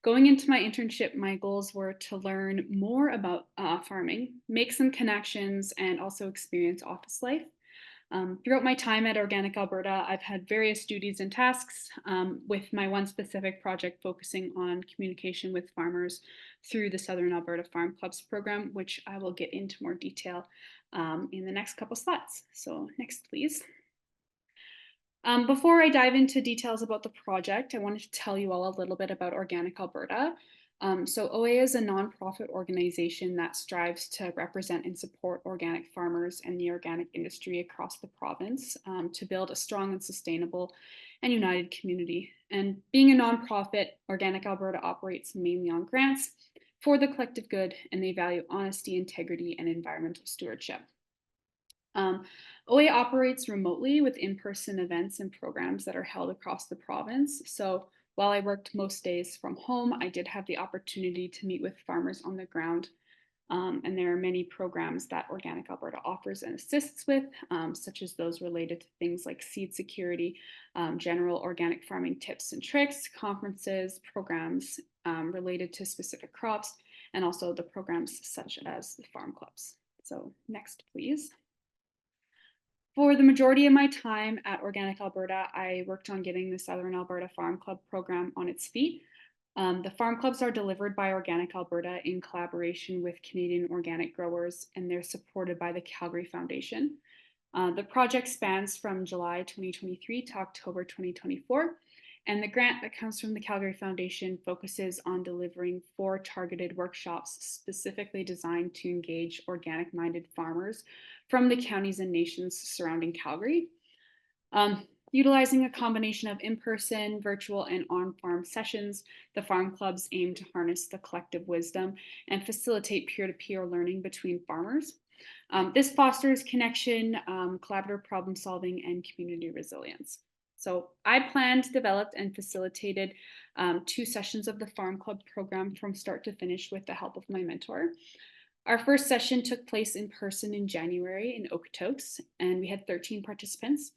Going into my internship, my goals were to learn more about farming, make some connections, and also experience office life. Throughout my time at Organic Alberta, I've had various duties and tasks, with my one specific project focusing on communication with farmers through the Southern Alberta Farm Clubs program, which I will get into more detail in the next couple slides. So next, please. Before I dive into details about the project, I wanted to tell you all a little bit about Organic Alberta. So OA is a nonprofit organization that strives to represent and support organic farmers and the organic industry across the province to build a strong and sustainable and united community. And being a nonprofit, Organic Alberta operates mainly on grants for the collective good, and they value honesty, integrity, and environmental stewardship. OA operates remotely with in-person events and programs that are held across the province. So while I worked most days from home, I did have the opportunity to meet with farmers on the ground. And there are many programs that Organic Alberta offers and assists with, such as those related to things like seed security, general organic farming tips and tricks, conferences, programs related to specific crops, and also the programs such as the farm clubs. So next, please. For the majority of my time at Organic Alberta, I worked on getting the Southern Alberta Farm Club program on its feet. The farm clubs are delivered by Organic Alberta in collaboration with Canadian organic growers, and they're supported by the Calgary Foundation. The project spans from July 2023 to October 2024, and the grant that comes from the Calgary Foundation focuses on delivering 4 targeted workshops specifically designed to engage organic-minded farmers from the counties and nations surrounding Calgary. Utilizing a combination of in-person, virtual, and on-farm sessions, the farm clubs aim to harness the collective wisdom and facilitate peer-to-peer learning between farmers. This fosters connection, collaborative problem solving, and community resilience. So I planned, developed, and facilitated 2 sessions of the Farm Club program from start to finish with the help of my mentor. Our first session took place in person in January in Okotoks, and we had 13 participants.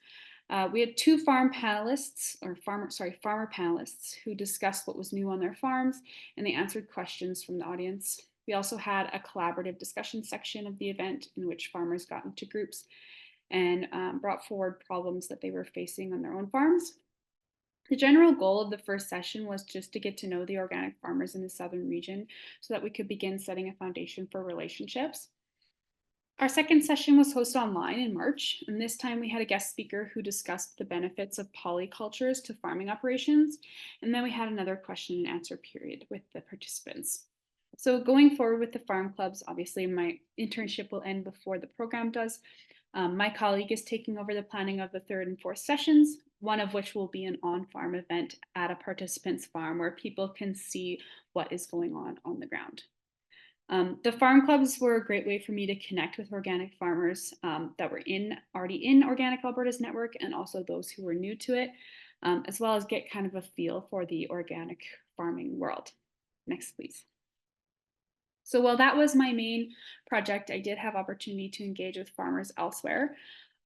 We had two farmer panelists who discussed what was new on their farms, and they answered questions from the audience. We also had a collaborative discussion section of the event in which farmers got into groups and brought forward problems that they were facing on their own farms. The general goal of the first session was just to get to know the organic farmers in the southern region so that we could begin setting a foundation for relationships. Our second session was hosted online in March, and this time we had a guest speaker who discussed the benefits of polycultures to farming operations, and then we had another question and answer period with the participants. So going forward with the farm clubs, obviously my internship will end before the program does. My colleague is taking over the planning of the third and fourth sessions, one of which will be an on-farm event at a participant's farm where people can see what is going on the ground. The farm clubs were a great way for me to connect with organic farmers that were already in Organic Alberta's network, and also those who were new to it, as well as get kind of a feel for the organic farming world. Next, please. So while that was my main project, I did have opportunity to engage with farmers elsewhere.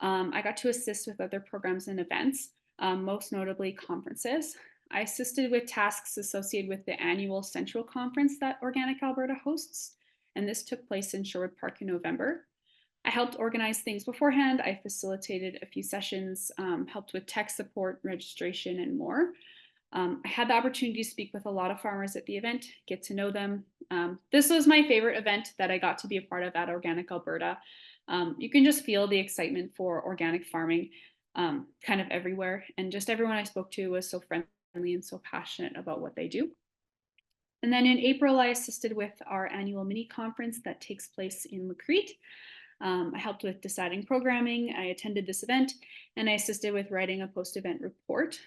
I got to assist with other programs and events, most notably conferences. I assisted with tasks associated with the annual Central Conference that Organic Alberta hosts, and this took place in Sherwood Park in November. I helped organize things beforehand. I facilitated a few sessions, helped with tech support, registration, and more. I had the opportunity to speak with a lot of farmers at the event, get to know them. This was my favorite event that I got to be a part of at Organic Alberta. You can just feel the excitement for organic farming kind of everywhere. And just everyone I spoke to was so friendly and so passionate about what they do. And then in April, I assisted with our annual mini conference that takes place in Lacrete. I helped with deciding programming. I attended this event, and I assisted with writing a post-event report.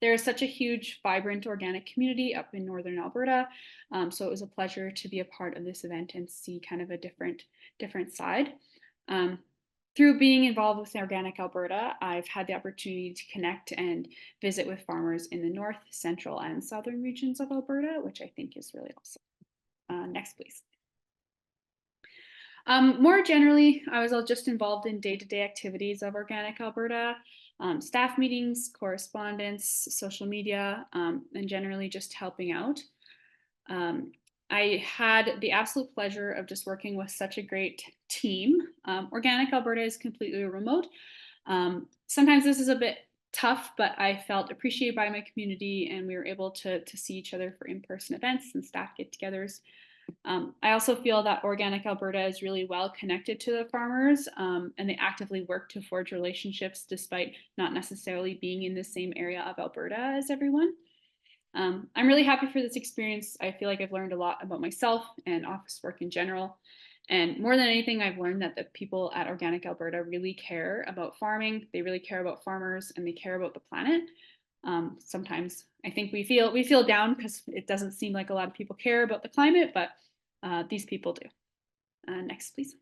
There is such a huge, vibrant organic community up in Northern Alberta. So it was a pleasure to be a part of this event and see kind of a different side. Through being involved with Organic Alberta, I've had the opportunity to connect and visit with farmers in the north, central, and southern regions of Alberta, which I think is really awesome. Next, please. More generally, I was just involved in day-to-day activities of Organic Alberta, staff meetings, correspondence, social media, and generally just helping out. I had the absolute pleasure of just working with such a great team. Organic Alberta is completely remote. Sometimes this is a bit tough, but I felt appreciated by my community, and we were able to see each other for in-person events and staff get-togethers. I also feel that Organic Alberta is really well connected to the farmers, and they actively work to forge relationships despite not necessarily being in the same area of Alberta as everyone. I'm really happy for this experience. I feel like I've learned a lot about myself and office work in general. And more than anything, I've learned that the people at Organic Alberta really care about farming. They really care about farmers, and they care about the planet. Sometimes I think we feel down because it doesn't seem like a lot of people care about the climate, but these people do. Next, please.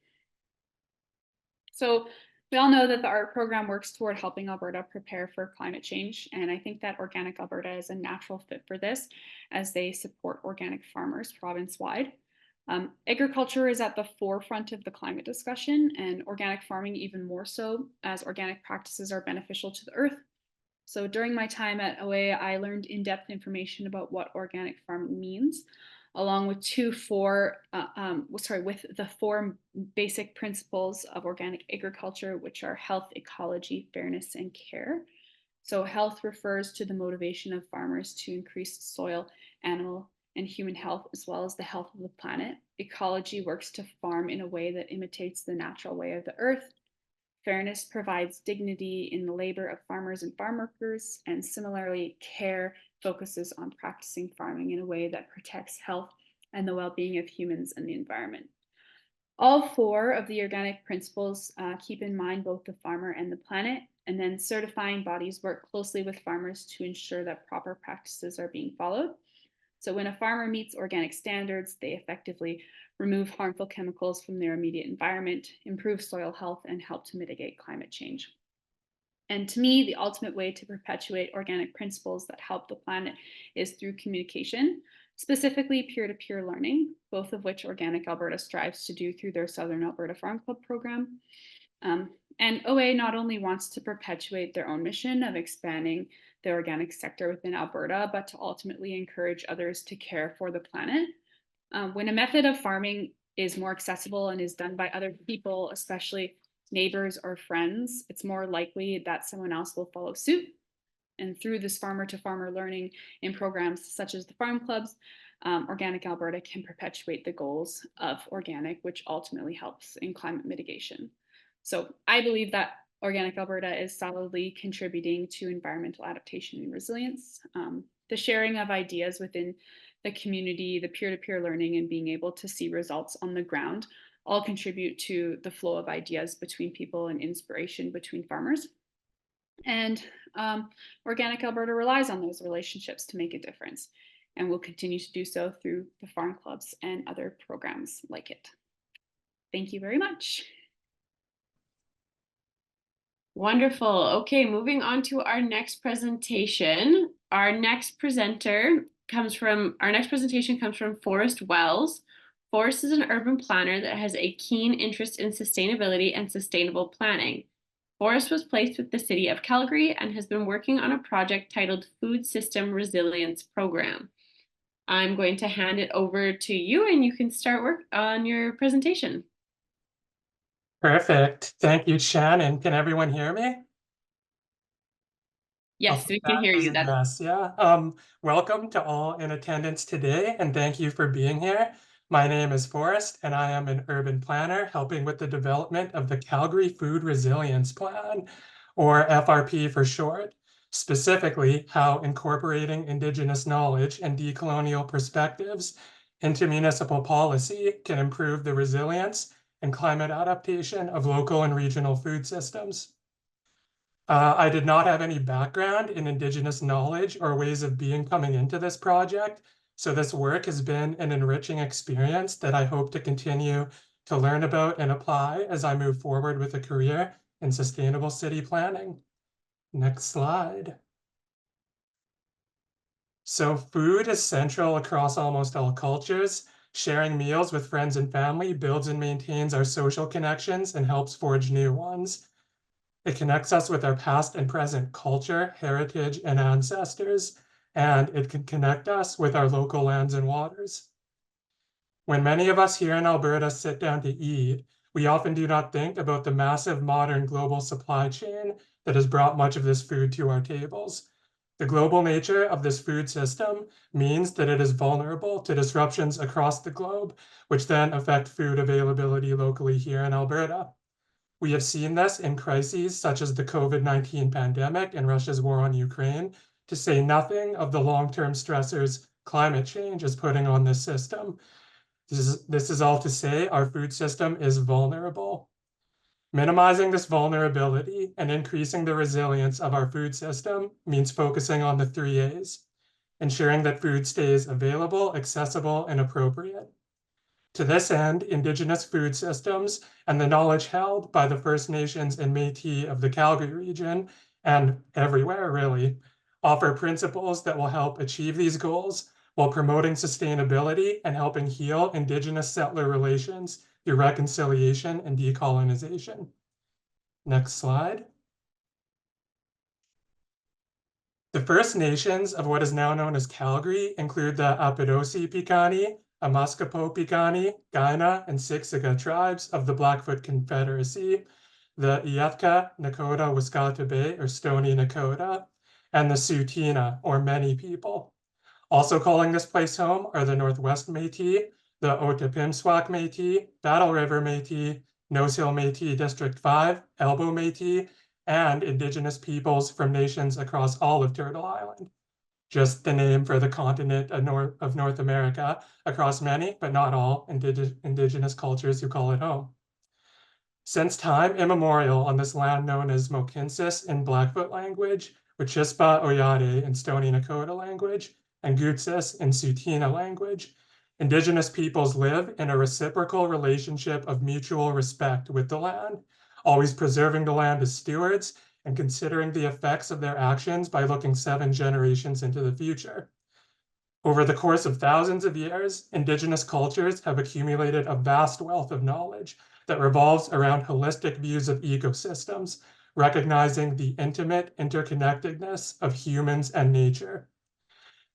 So we all know that the ART program works toward helping Alberta prepare for climate change, and I think that Organic Alberta is a natural fit for this as they support organic farmers province-wide. Agriculture is at the forefront of the climate discussion, and organic farming even more so, as organic practices are beneficial to the earth. So during my time at OA, I learned in-depth information about what organic farming means, along with the four basic principles of organic agriculture, which are health, ecology, fairness, and care. So health refers to the motivation of farmers to increase soil, animal, and human health, as well as the health of the planet. Ecology works to farm in a way that imitates the natural way of the earth. Fairness provides dignity in the labor of farmers and farm workers, and similarly, care focuses on practicing farming in a way that protects health and the well-being of humans and the environment. All four of the organic principles keep in mind both the farmer and the planet, and then certifying bodies work closely with farmers to ensure that proper practices are being followed. So when a farmer meets organic standards, they effectively remove harmful chemicals from their immediate environment, improve soil health, and help to mitigate climate change. And to me, the ultimate way to perpetuate organic principles that help the planet is through communication. specifically peer-to-peer learning, both of which Organic Alberta strives to do through their Southern Alberta Farm Club program. And OA not only wants to perpetuate their own mission of expanding the organic sector within Alberta, but to ultimately encourage others to care for the planet. When a method of farming is more accessible and is done by other people, especially neighbors or friends, it's more likely that someone else will follow suit. And through this farmer to farmer learning in programs such as the farm clubs, Organic Alberta can perpetuate the goals of organic, which ultimately helps in climate mitigation. So I believe that Organic Alberta is solidly contributing to environmental adaptation and resilience. The sharing of ideas within the community, the peer-to-peer learning, and being able to see results on the ground all contribute to the flow of ideas between people and inspiration between farmers. And Organic Alberta relies on those relationships to make a difference, and will continue to do so through the farm clubs and other programs like it. Thank you very much. Wonderful. Okay, moving on to our next presentation. Our next presentation comes from Forrest Wells. Forrest is an urban planner that has a keen interest in sustainability and sustainable planning. Forrest was placed with the City of Calgary and has been working on a project titled Food System Resilience Program. I'm going to hand it over to you and you can start work on your presentation. Perfect. Thank you, Shannon. Can everyone hear me? Yes, we can hear you. Yes, yeah. Welcome to all in attendance today, and thank you for being here. My name is Forrest, and I am an urban planner helping with the development of the Calgary Food Resilience Plan, or FRP for short, specifically how incorporating Indigenous knowledge and decolonial perspectives into municipal policy can improve the resilience and climate adaptation of local and regional food systems. I did not have any background in Indigenous knowledge or ways of being coming into this project, so this work has been an enriching experience that I hope to continue to learn about and apply as I move forward with a career in sustainable city planning. Next slide. So food is central across almost all cultures. Sharing meals with friends and family builds and maintains our social connections and helps forge new ones. It connects us with our past and present culture, heritage, and ancestors, and it can connect us with our local lands and waters. When many of us here in Alberta sit down to eat, we often do not think about the massive modern global supply chain that has brought much of this food to our tables. The global nature of this food system means that it is vulnerable to disruptions across the globe, which then affect food availability locally here in Alberta. We have seen this in crises such as the COVID-19 pandemic and Russia's war on Ukraine, to say nothing of the long-term stressors climate change is putting on this system. This is all to say our food system is vulnerable. Minimizing this vulnerability and increasing the resilience of our food system means focusing on the 3 A's, ensuring that food stays available, accessible, and appropriate. To this end, Indigenous food systems and the knowledge held by the First Nations and Métis of the Calgary region, and everywhere really, offer principles that will help achieve these goals while promoting sustainability and helping heal Indigenous settler relations through reconciliation and decolonization. Next slide. The First Nations of what is now known as Calgary include the Apadosi Piikani, Amaskapo Piikani, Kainai, and Siksika tribes of the Blackfoot Confederacy, the Iyethka, Nakota, Wiskatabe, or Stoney Nakota, and the Tsuut'ina, or many people. Also calling this place home are the Northwest Métis, the Otipemisiwak Métis, Battle River Métis, Nose Hill Métis District 5, Elbow Métis, and Indigenous peoples from nations across all of Turtle Island. Just the name for the continent of North America, across many, but not all, Indigenous cultures who call it home. Since time immemorial on this land known as Mohkinstsis in Blackfoot language, Wichispa Oyate in Stoney Nakota language, and Gutsis in Tsuut'ina language, Indigenous peoples live in a reciprocal relationship of mutual respect with the land, always preserving the land as stewards and considering the effects of their actions by looking 7 generations into the future. Over the course of thousands of years, Indigenous cultures have accumulated a vast wealth of knowledge that revolves around holistic views of ecosystems, recognizing the intimate interconnectedness of humans and nature.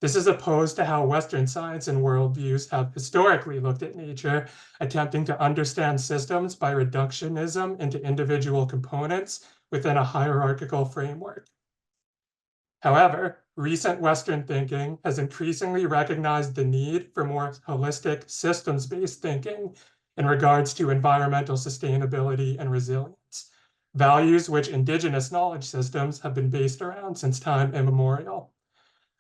This is opposed to how Western science and worldviews have historically looked at nature, attempting to understand systems by reductionism into individual components within a hierarchical framework. However, recent Western thinking has increasingly recognized the need for more holistic, systems-based thinking in regards to environmental sustainability and resilience, values which Indigenous knowledge systems have been based around since time immemorial.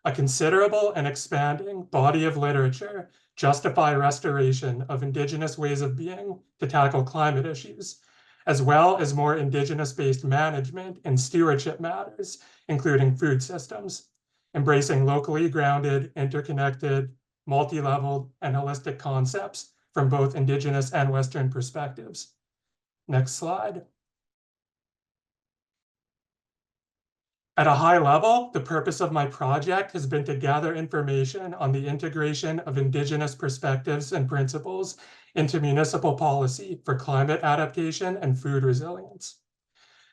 A considerable and expanding body of literature justify restoration of Indigenous ways of being to tackle climate issues, as well as more Indigenous-based management and stewardship matters, including food systems, embracing locally grounded, interconnected, multi-leveled, and holistic concepts from both Indigenous and Western perspectives. Next slide. At a high level, the purpose of my project has been to gather information on the integration of Indigenous perspectives and principles into municipal policy for climate adaptation and food resilience.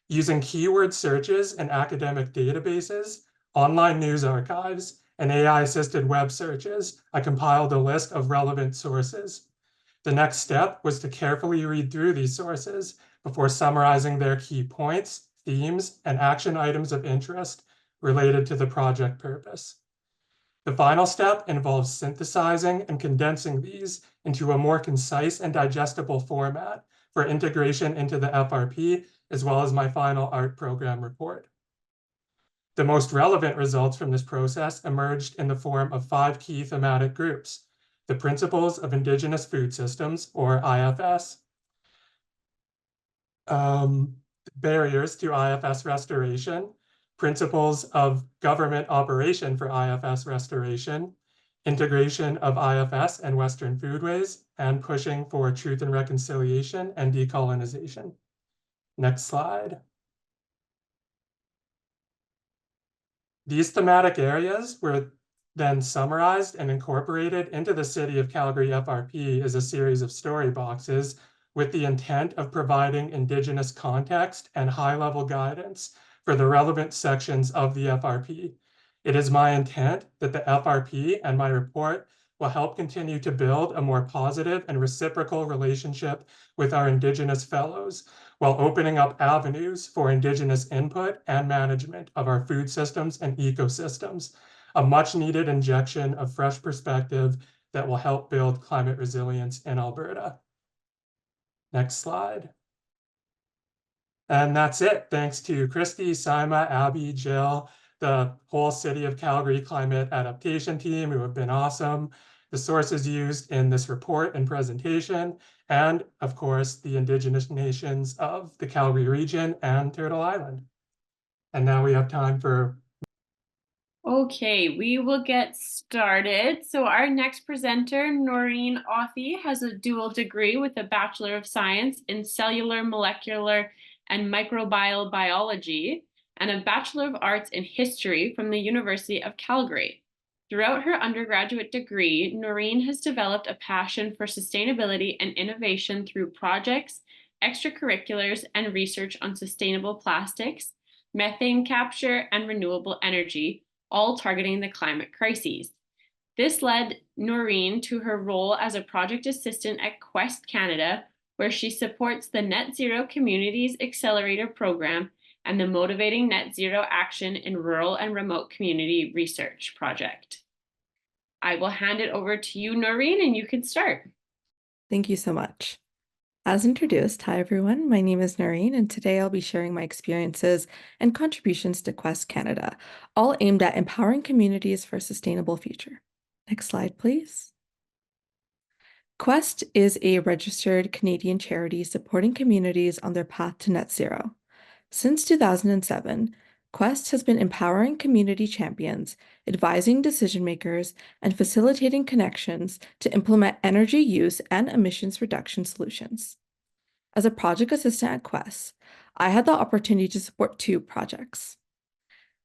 Using keyword searches and academic databases, online news archives, and AI-assisted web searches, I compiled a list of relevant sources. The next step was to carefully read through these sources before summarizing their key points, themes, and action items of interest related to the project purpose. The final step involves synthesizing and condensing these into a more concise and digestible format for integration into the FRP, as well as my final art program report. The most relevant results from this process emerged in the form of 5 key thematic groups: the principles of Indigenous food systems, or IFS, barriers to IFS restoration, principles of government operation for IFS restoration, integration of IFS and Western foodways, and pushing for truth and reconciliation and decolonization. Next slide. These thematic areas were then summarized and incorporated into the City of Calgary FRP as a series of story boxes with the intent of providing Indigenous context and high-level guidance for the relevant sections of the FRP. It is my intent that the FRP and my report will help continue to build a more positive and reciprocal relationship with our Indigenous fellows, while opening up avenues for Indigenous input and management of our food systems and ecosystems, a much-needed injection of fresh perspective that will help build climate resilience in Alberta. Next slide. And that's it. Thanks to Christy, Saima, Abby, Jill, the whole City of Calgary Climate Adaptation team, who have been awesome, the sources used in this report and presentation, and of course, the Indigenous nations of the Calgary region and Turtle Island. And now we have time for... Okay, we will get started. So our next presenter, Noreen Authie, has a dual degree with a Bachelor of Science in Cellular, Molecular, and Microbial Biology, and a Bachelor of Arts in History from the University of Calgary. Throughout her undergraduate degree, Noreen has developed a passion for sustainability and innovation through projects, extracurriculars, and research on sustainable plastics, methane capture, and renewable energy, all targeting the climate crises. This led Noreen to her role as a project assistant at Quest Canada, where she supports the Net Zero Communities Accelerator Program and the Motivating Net Zero Action in Rural and Remote Community Research project. I will hand it over to you, Noreen, and you can start. Thank you so much. As introduced, hi everyone, my name is Noreen, and today I'll be sharing my experiences and contributions to Quest Canada, all aimed at empowering communities for a sustainable future. Next slide, please. Quest is a registered Canadian charity supporting communities on their path to net zero. Since 2007, Quest has been empowering community champions, advising decision makers, and facilitating connections to implement energy use and emissions reduction solutions. As a project assistant at Quest, I had the opportunity to support 2 projects.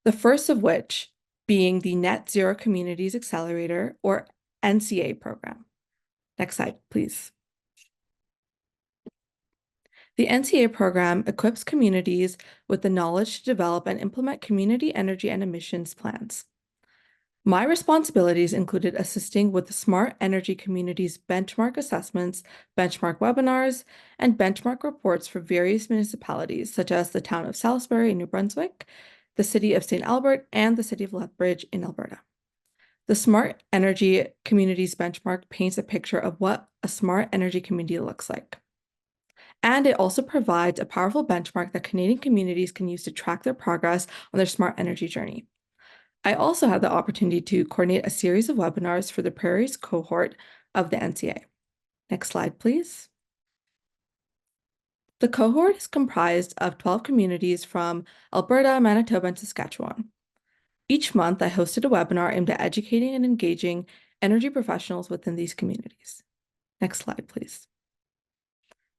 The first of which being the Net Zero Communities Accelerator, or NCA program. Next slide, please. The NCA program equips communities with the knowledge to develop and implement community energy and emissions plans. My responsibilities included assisting with the Smart Energy Communities benchmark assessments, benchmark webinars, and benchmark reports for various municipalities, such as the town of Salisbury in New Brunswick, the city of St. Albert, and the city of Lethbridge in Alberta. The Smart Energy Communities benchmark paints a picture of what a smart energy community looks like. And it also provides a powerful benchmark that Canadian communities can use to track their progress on their smart energy journey. I also had the opportunity to coordinate a series of webinars for the Prairies cohort of the NCA. Next slide, please. The cohort is comprised of 12 communities from Alberta, Manitoba, and Saskatchewan. Each month, I hosted a webinar aimed at educating and engaging energy professionals within these communities. Next slide, please.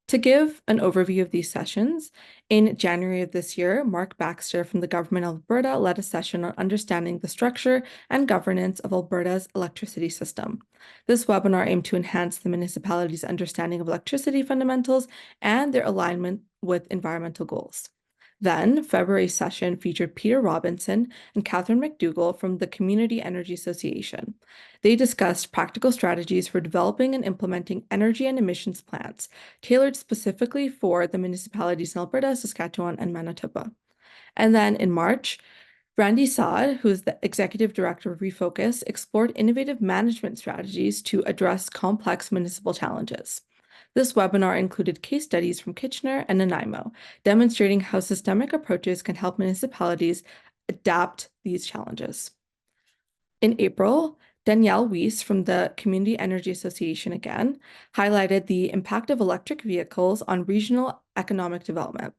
To give an overview of these sessions, in January of this year, Mark Baxter from the Government of Alberta led a session on understanding the structure and governance of Alberta's electricity system. This webinar aimed to enhance the municipality's understanding of electricity fundamentals and their alignment with environmental goals. Then, February's session featured Peter Robinson and Catherine McDougall from the Community Energy Association. They discussed practical strategies for developing and implementing energy and emissions plans, tailored specifically for the municipalities in Alberta, Saskatchewan, and Manitoba. And then in March, Randy Saad, who is the Executive Director of Refocus, explored innovative management strategies to address complex municipal challenges. This webinar included case studies from Kitchener and Nanaimo, demonstrating how systemic approaches can help municipalities adapt these challenges. In April, Danielle Weiss from the Community Energy Association again highlighted the impact of electric vehicles on regional economic development.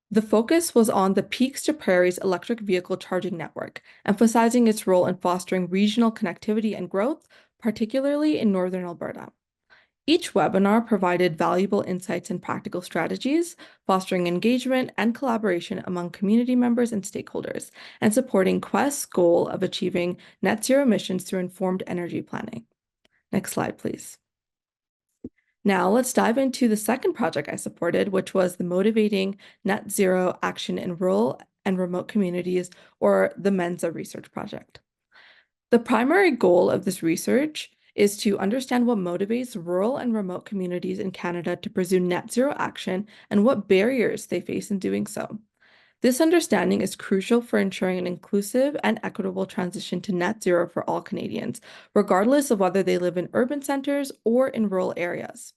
The focus was on the Peaks to Prairies electric vehicle charging network, emphasizing its role in fostering regional connectivity and growth, particularly in northern Alberta. Each webinar provided valuable insights and practical strategies, fostering engagement and collaboration among community members and stakeholders, and supporting Quest's goal of achieving net zero emissions through informed energy planning. Next slide, please. Now let's dive into the second project I supported, which was the Motivating Net Zero Action in Rural and Remote Communities, or the Mensa Research Project. The primary goal of this research is to understand what motivates rural and remote communities in Canada to pursue net zero action and what barriers they face in doing so. This understanding is crucial for ensuring an inclusive and equitable transition to net zero for all Canadians, regardless of whether they live in urban centers or in rural areas.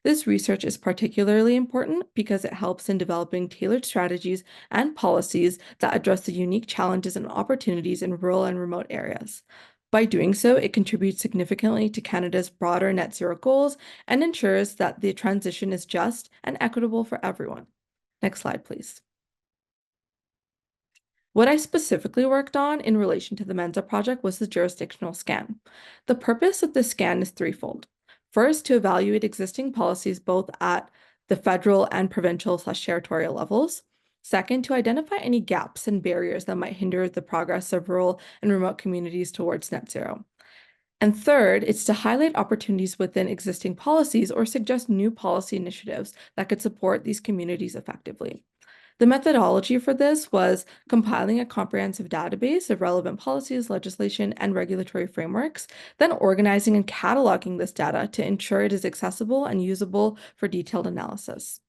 This research is particularly important because it helps in developing tailored strategies and policies that address the unique challenges and opportunities in rural and remote areas. By doing so, it contributes significantly to Canada's broader net zero goals and ensures that the transition is just and equitable for everyone. Next slide, please. What I specifically worked on in relation to the Mensa project was the jurisdictional scan. The purpose of this scan is threefold. First, to evaluate existing policies both at the federal and provincial/territorial levels. Second, to identify any gaps and barriers that might hinder the progress of rural and remote communities towards net zero. And third, it's to highlight opportunities within existing policies or suggest new policy initiatives that could support these communities effectively. The methodology for this was compiling a comprehensive database of relevant policies, legislation, and regulatory frameworks, then organizing and cataloging this data to ensure it is accessible and usable for detailed analysis.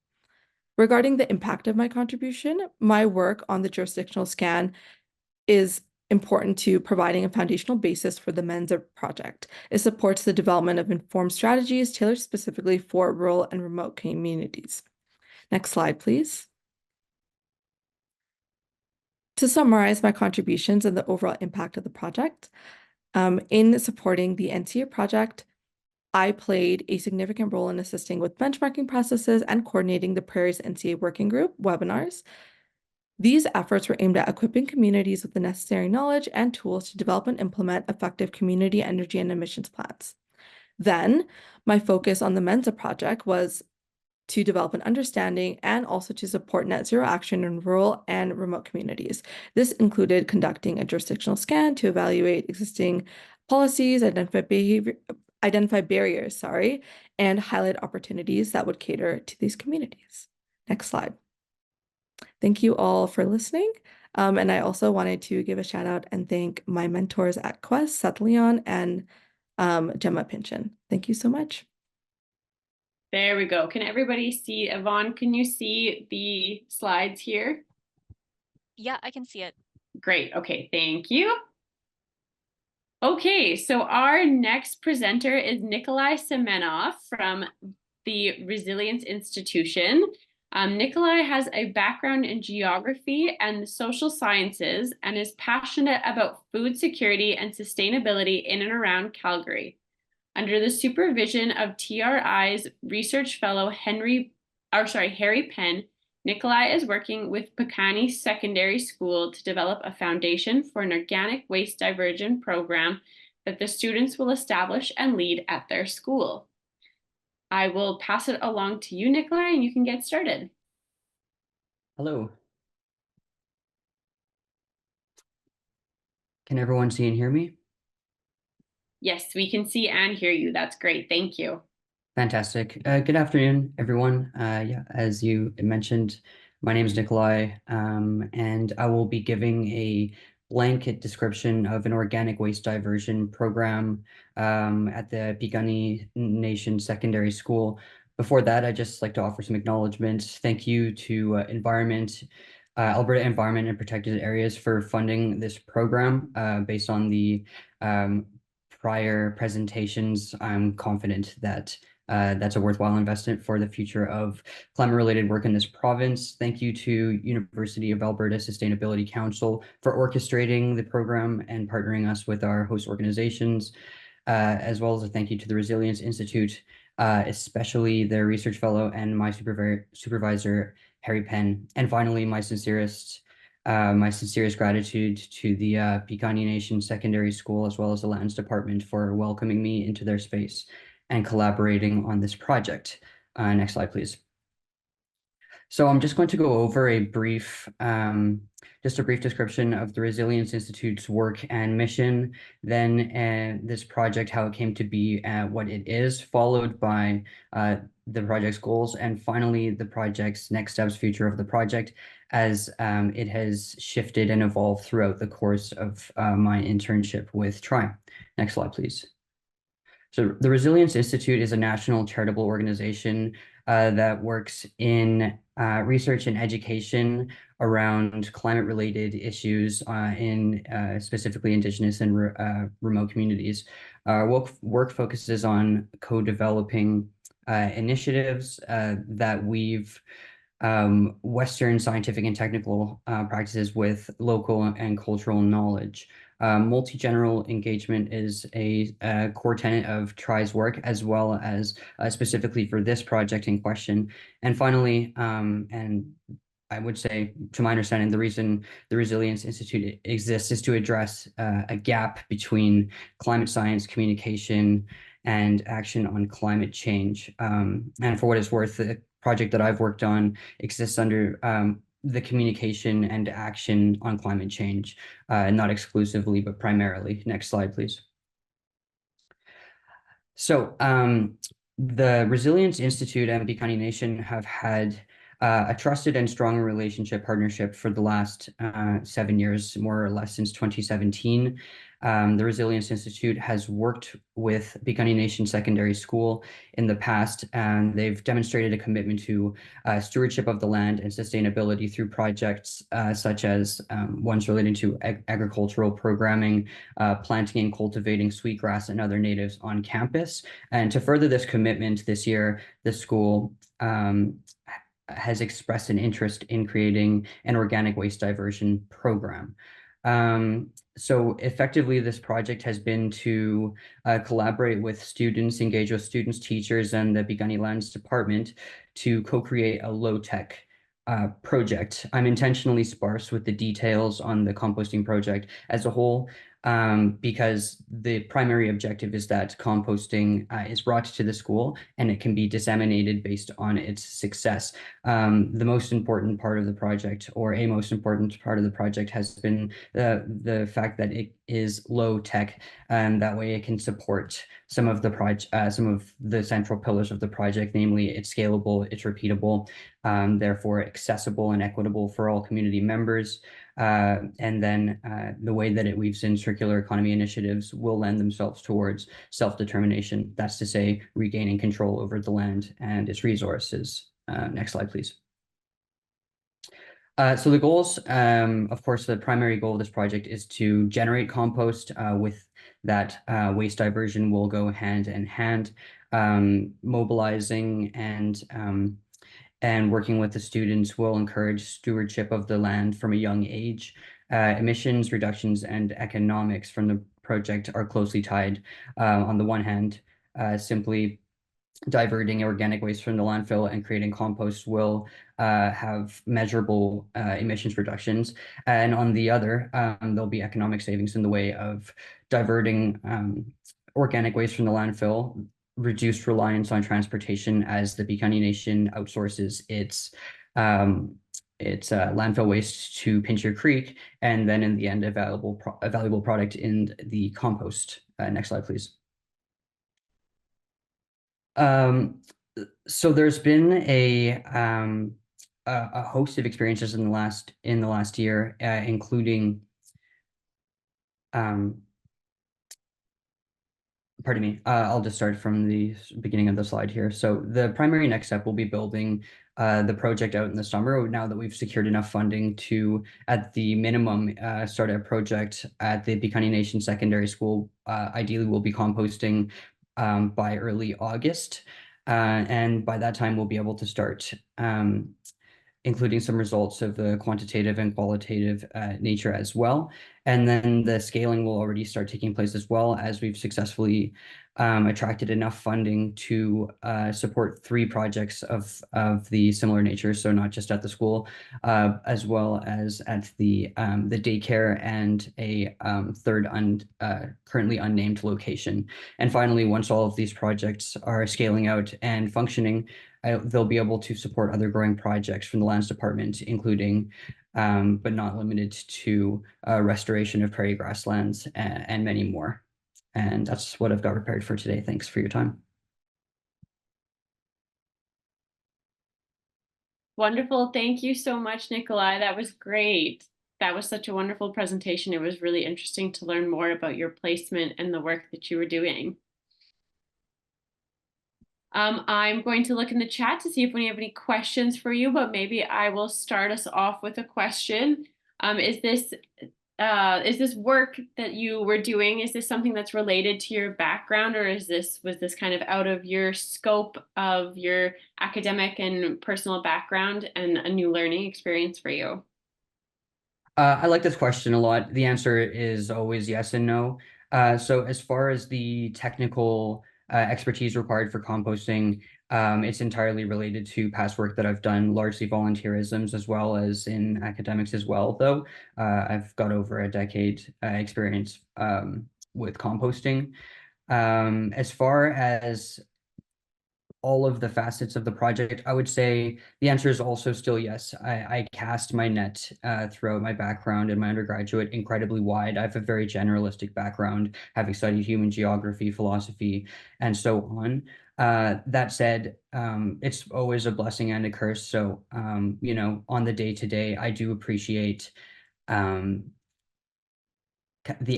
Regarding the impact of my contribution, my work on the jurisdictional scan is important to providing a foundational basis for the Mensa project. It supports the development of informed strategies tailored specifically for rural and remote communities. Next slide, please. To summarize my contributions and the overall impact of the project, in supporting the NCA project, I played a significant role in assisting with benchmarking processes and coordinating the Prairies NCA Working Group webinars. These efforts were aimed at equipping communities with the necessary knowledge and tools to develop and implement effective community energy and emissions plans. Then, my focus on the Mensa project was to develop an understanding and also to support net zero action in rural and remote communities. This included conducting a jurisdictional scan to evaluate existing policies, identify barriers, and highlight opportunities that would cater to these communities. Next slide. Thank you all for listening. And I also wanted to give a shout out and thank my mentors at Quest, Seth Leon and Gemma Pinchin. Thank you so much. There we go. Can everybody see? Yvonne, can you see the slides here? Yeah, I can see it. Great. Okay, thank you. Okay, so our next presenter is Nikolai Semenov from the Resilience Institution. Nikolai has a background in geography and the social sciences and is passionate about food security and sustainability in and around Calgary. Under the supervision of TRI's research fellow Harry Penn, Nikolai is working with Picani Secondary School to develop a foundation for an organic waste diversion program that the students will establish and lead at their school. I will pass it along to you, Nikolai, and you can get started. Hello. Can everyone see and hear me? Yes, we can see and hear you. That's great. Thank you. Fantastic. Good afternoon, everyone. Yeah, as you mentioned, my name is Nikolai, and I will be giving a blanket description of an organic waste diversion program at the Picani Nation Secondary School. Before that, I'd just like to offer some acknowledgements. Thank you to Alberta Environment and Protected Areas for funding this program based on the prior presentations. I'm confident that that's a worthwhile investment for the future of climate-related work in this province. Thank you to University of Alberta Sustainability Council for orchestrating the program and partnering us with our host organizations, as well as a thank you to the Resilience Institute, especially their research fellow and my supervisor, Harry Penn. And finally, my sincerest gratitude to the Picani Nation Secondary School, as well as the Lands Department, for welcoming me into their space and collaborating on this project. Next slide, please. So I'm just going to go over a brief description of the Resilience Institute's work and mission, then this project, how it came to be, what it is, followed by the project's goals, and finally the project's next steps, future of the project, as it has shifted and evolved throughout the course of my internship with TRI. Next slide, please. So the Resilience Institute is a national charitable organization that works in research and education around climate-related issues in specifically Indigenous and remote communities. Work focuses on co-developing initiatives that weave Western scientific and technical practices with local and cultural knowledge. Multi-general engagement is a core tenet of TRI's work, as well as specifically for this project in question. And finally, and I would say, to my understanding, the reason the Resilience Institute exists is to address a gap between climate science, communication, and action on climate change. And for what it's worth, the project that I've worked on exists under the communication and action on climate change, not exclusively, but primarily. Next slide, please. So the Resilience Institute and Picani Nation have had a trusted and strong relationship partnership for the last 7 years, more or less since 2017. The Resilience Institute has worked with Picani Nation Secondary School in the past, and they've demonstrated a commitment to stewardship of the land and sustainability through projects such as ones relating to agricultural programming, planting and cultivating sweetgrass and other natives on campus. And to further this commitment this year, the school has expressed an interest in creating an organic waste diversion program. So effectively, this project has been to collaborate with students, engage with students, teachers, and the Picani Lands Department to co-create a low-tech project. I'm intentionally sparse with the details on the composting project as a whole, because the primary objective is that composting is brought to the school and it can be disseminated based on its success. The most important part of the project, or a most important part of the project, has been the fact that it is low tech, and that way it can support some of the central pillars of the project, namely it's scalable, it's repeatable, therefore accessible and equitable for all community members. And then the way that it weaves in circular economy initiatives will lend themselves towards self-determination. That's to say, regaining control over the land and its resources. Next slide, please. So the goals, of course, the primary goal of this project is to generate compost. With that, waste diversion will go hand in hand, mobilizing and working with the students will encourage stewardship of the land from a young age. Emissions reductions and economics from the project are closely tied. On the one hand, simply diverting organic waste from the landfill and creating compost will have measurable emissions reductions. And on the other, there'll be economic savings in the way of diverting organic waste from the landfill, reduced reliance on transportation as the Piikani Nation outsources its landfill waste to Pincher Creek, and then in the end, a valuable product in the compost. Next slide, please. So there's been a host of experiences in the last year, including pardon me, I'll just start from the beginning of the slide here. So the primary next step will be building the project out in the summer, now that we've secured enough funding to, at the minimum, start a project at the Piikani Nation Secondary School. Ideally, we'll be composting by early August. And by that time, we'll be able to start including some results of the quantitative and qualitative nature as well. And then the scaling will already start taking place as well, as we've successfully attracted enough funding to support 3 projects of the similar nature. So not just at the school, as well as at the daycare and a third currently unnamed location. And finally, once all of these projects are scaling out and functioning, they'll be able to support other growing projects from the lands department, including but not limited to restoration of prairie grasslands and many more. And that's what I've got prepared for today. Thanks for your time. Wonderful. Thank you so much, Nikolai. That was great. That was such a wonderful presentation. It was really interesting to learn more about your placement and the work that you were doing. I'm going to look in the chat to see if we have any questions for you, but maybe I will start us off with a question. Is this work that you were doing, is this something that's related to your background, or was this kind of out of your scope of your academic and personal background and a new learning experience for you? I like this question a lot. The answer is always yes and no. So as far as the technical expertise required for composting, it's entirely related to past work that I've done, largely volunteerisms, as well as in academics as well, though. I've got over a decade experience with composting. As far as all of the facets of the project, I would say the answer is also still yes. I cast my net throughout my background and my undergraduate incredibly wide. I have a very generalistic background, having studied human geography, philosophy, and so on. That said, it's always a blessing and a curse. So, you know, on the day-to-day, I do appreciate the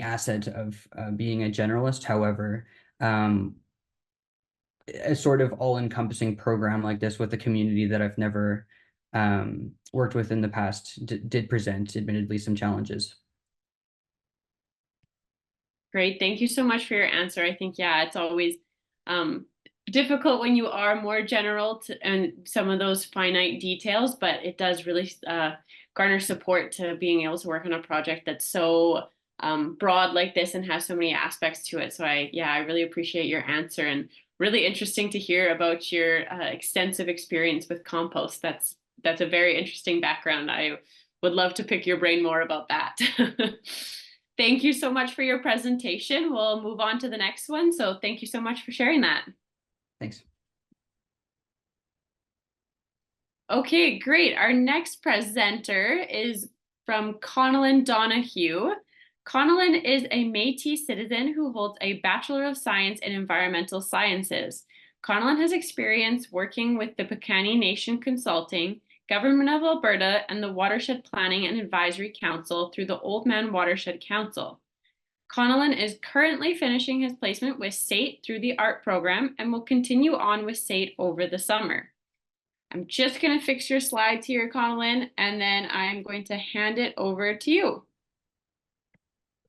asset of being a generalist. However, a sort of all-encompassing program like this with a community that I've never worked with in the past did present, admittedly, some challenges. Great. Thank you so much for your answer. I think, yeah, it's always difficult when you are more general and some of those finite details, but it does really garner support to being able to work on a project that's so broad like this and has so many aspects to it. So I really appreciate your answer, and really interesting to hear about your extensive experience with compost. That's a very interesting background. I would love to pick your brain more about that. Thank you so much for your presentation. We'll move on to the next one. So thank you so much for sharing that. Thanks. Okay, great. Our next presenter is from Connellan Donahue. Connellan is a Métis citizen who holds a Bachelor of Science in Environmental Sciences. Connellan has experience working with the Piikani Nation Consulting, Government of Alberta, and the Watershed Planning and Advisory Council through the Oldman Watershed Council. Connellan is currently finishing his placement with SAIT through the ART program and will continue on with SAIT over the summer. I'm just going to fix your slides here, Connellan, and then I'm going to hand it over to you.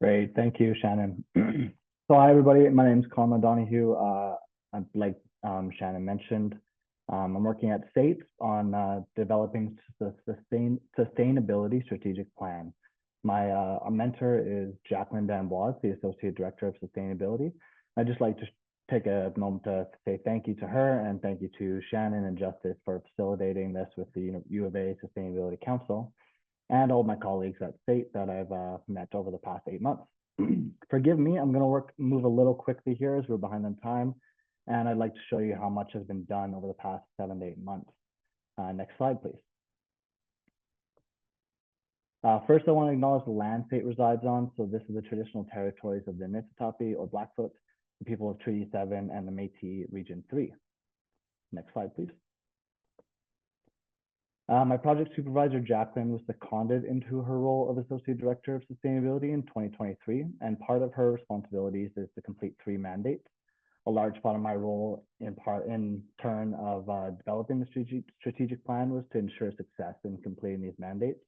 Great, thank you, Shannon. So hi, everybody. My name is Connellan Donahue. Like Shannon mentioned, I'm working at SAIT on developing the sustainability strategic plan. My mentor is Jacqueline D'Amboise, the Associate Director of Sustainability. I'd just like to take a moment to say thank you to her and thank you to Shannon and Justice for facilitating this with the U of A Sustainability Council and all my colleagues at SAIT that I've met over the past 8 months. Forgive me, I'm going to move a little quickly here as we're behind on time, and I'd like to show you how much has been done over the past 7 to 8 months. Next slide, please. First, I want to acknowledge the land SAIT resides on. So this is the traditional territories of the Niitsitapi or Blackfoot, the people of Treaty 7, and the Métis Region 3. Next slide, please. My project supervisor, Jacqueline, was seconded into her role of Associate Director of Sustainability in 2023, and part of her responsibilities is to complete 3 mandates. A large part of my role in turn of developing the strategic plan was to ensure success in completing these mandates.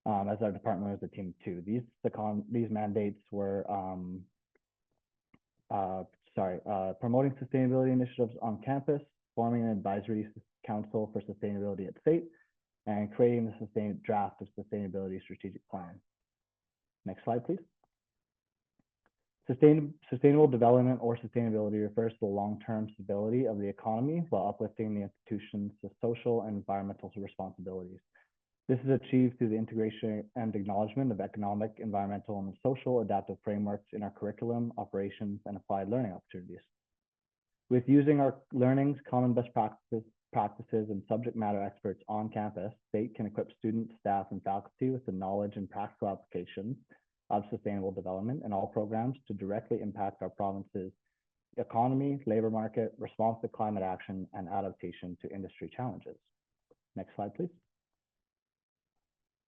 As our department was a team of 2. These mandates were promoting sustainability initiatives on campus, forming an advisory council for sustainability at SAIT, and creating the draft of sustainability strategic plan. Next slide, please. Sustainable development or sustainability refers to the long-term stability of the economy while uplifting the institution's social and environmental responsibilities. This is achieved through the integration and acknowledgement of economic, environmental, and social adaptive frameworks in our curriculum, operations, and applied learning opportunities. With using our learnings, common best practices, and subject matter experts on campus, SAIT can equip students, staff, and faculty with the knowledge and practical applications of sustainable development in all programs to directly impact our province's economy, labor market, response to climate action, and adaptation to industry challenges. Next slide, please.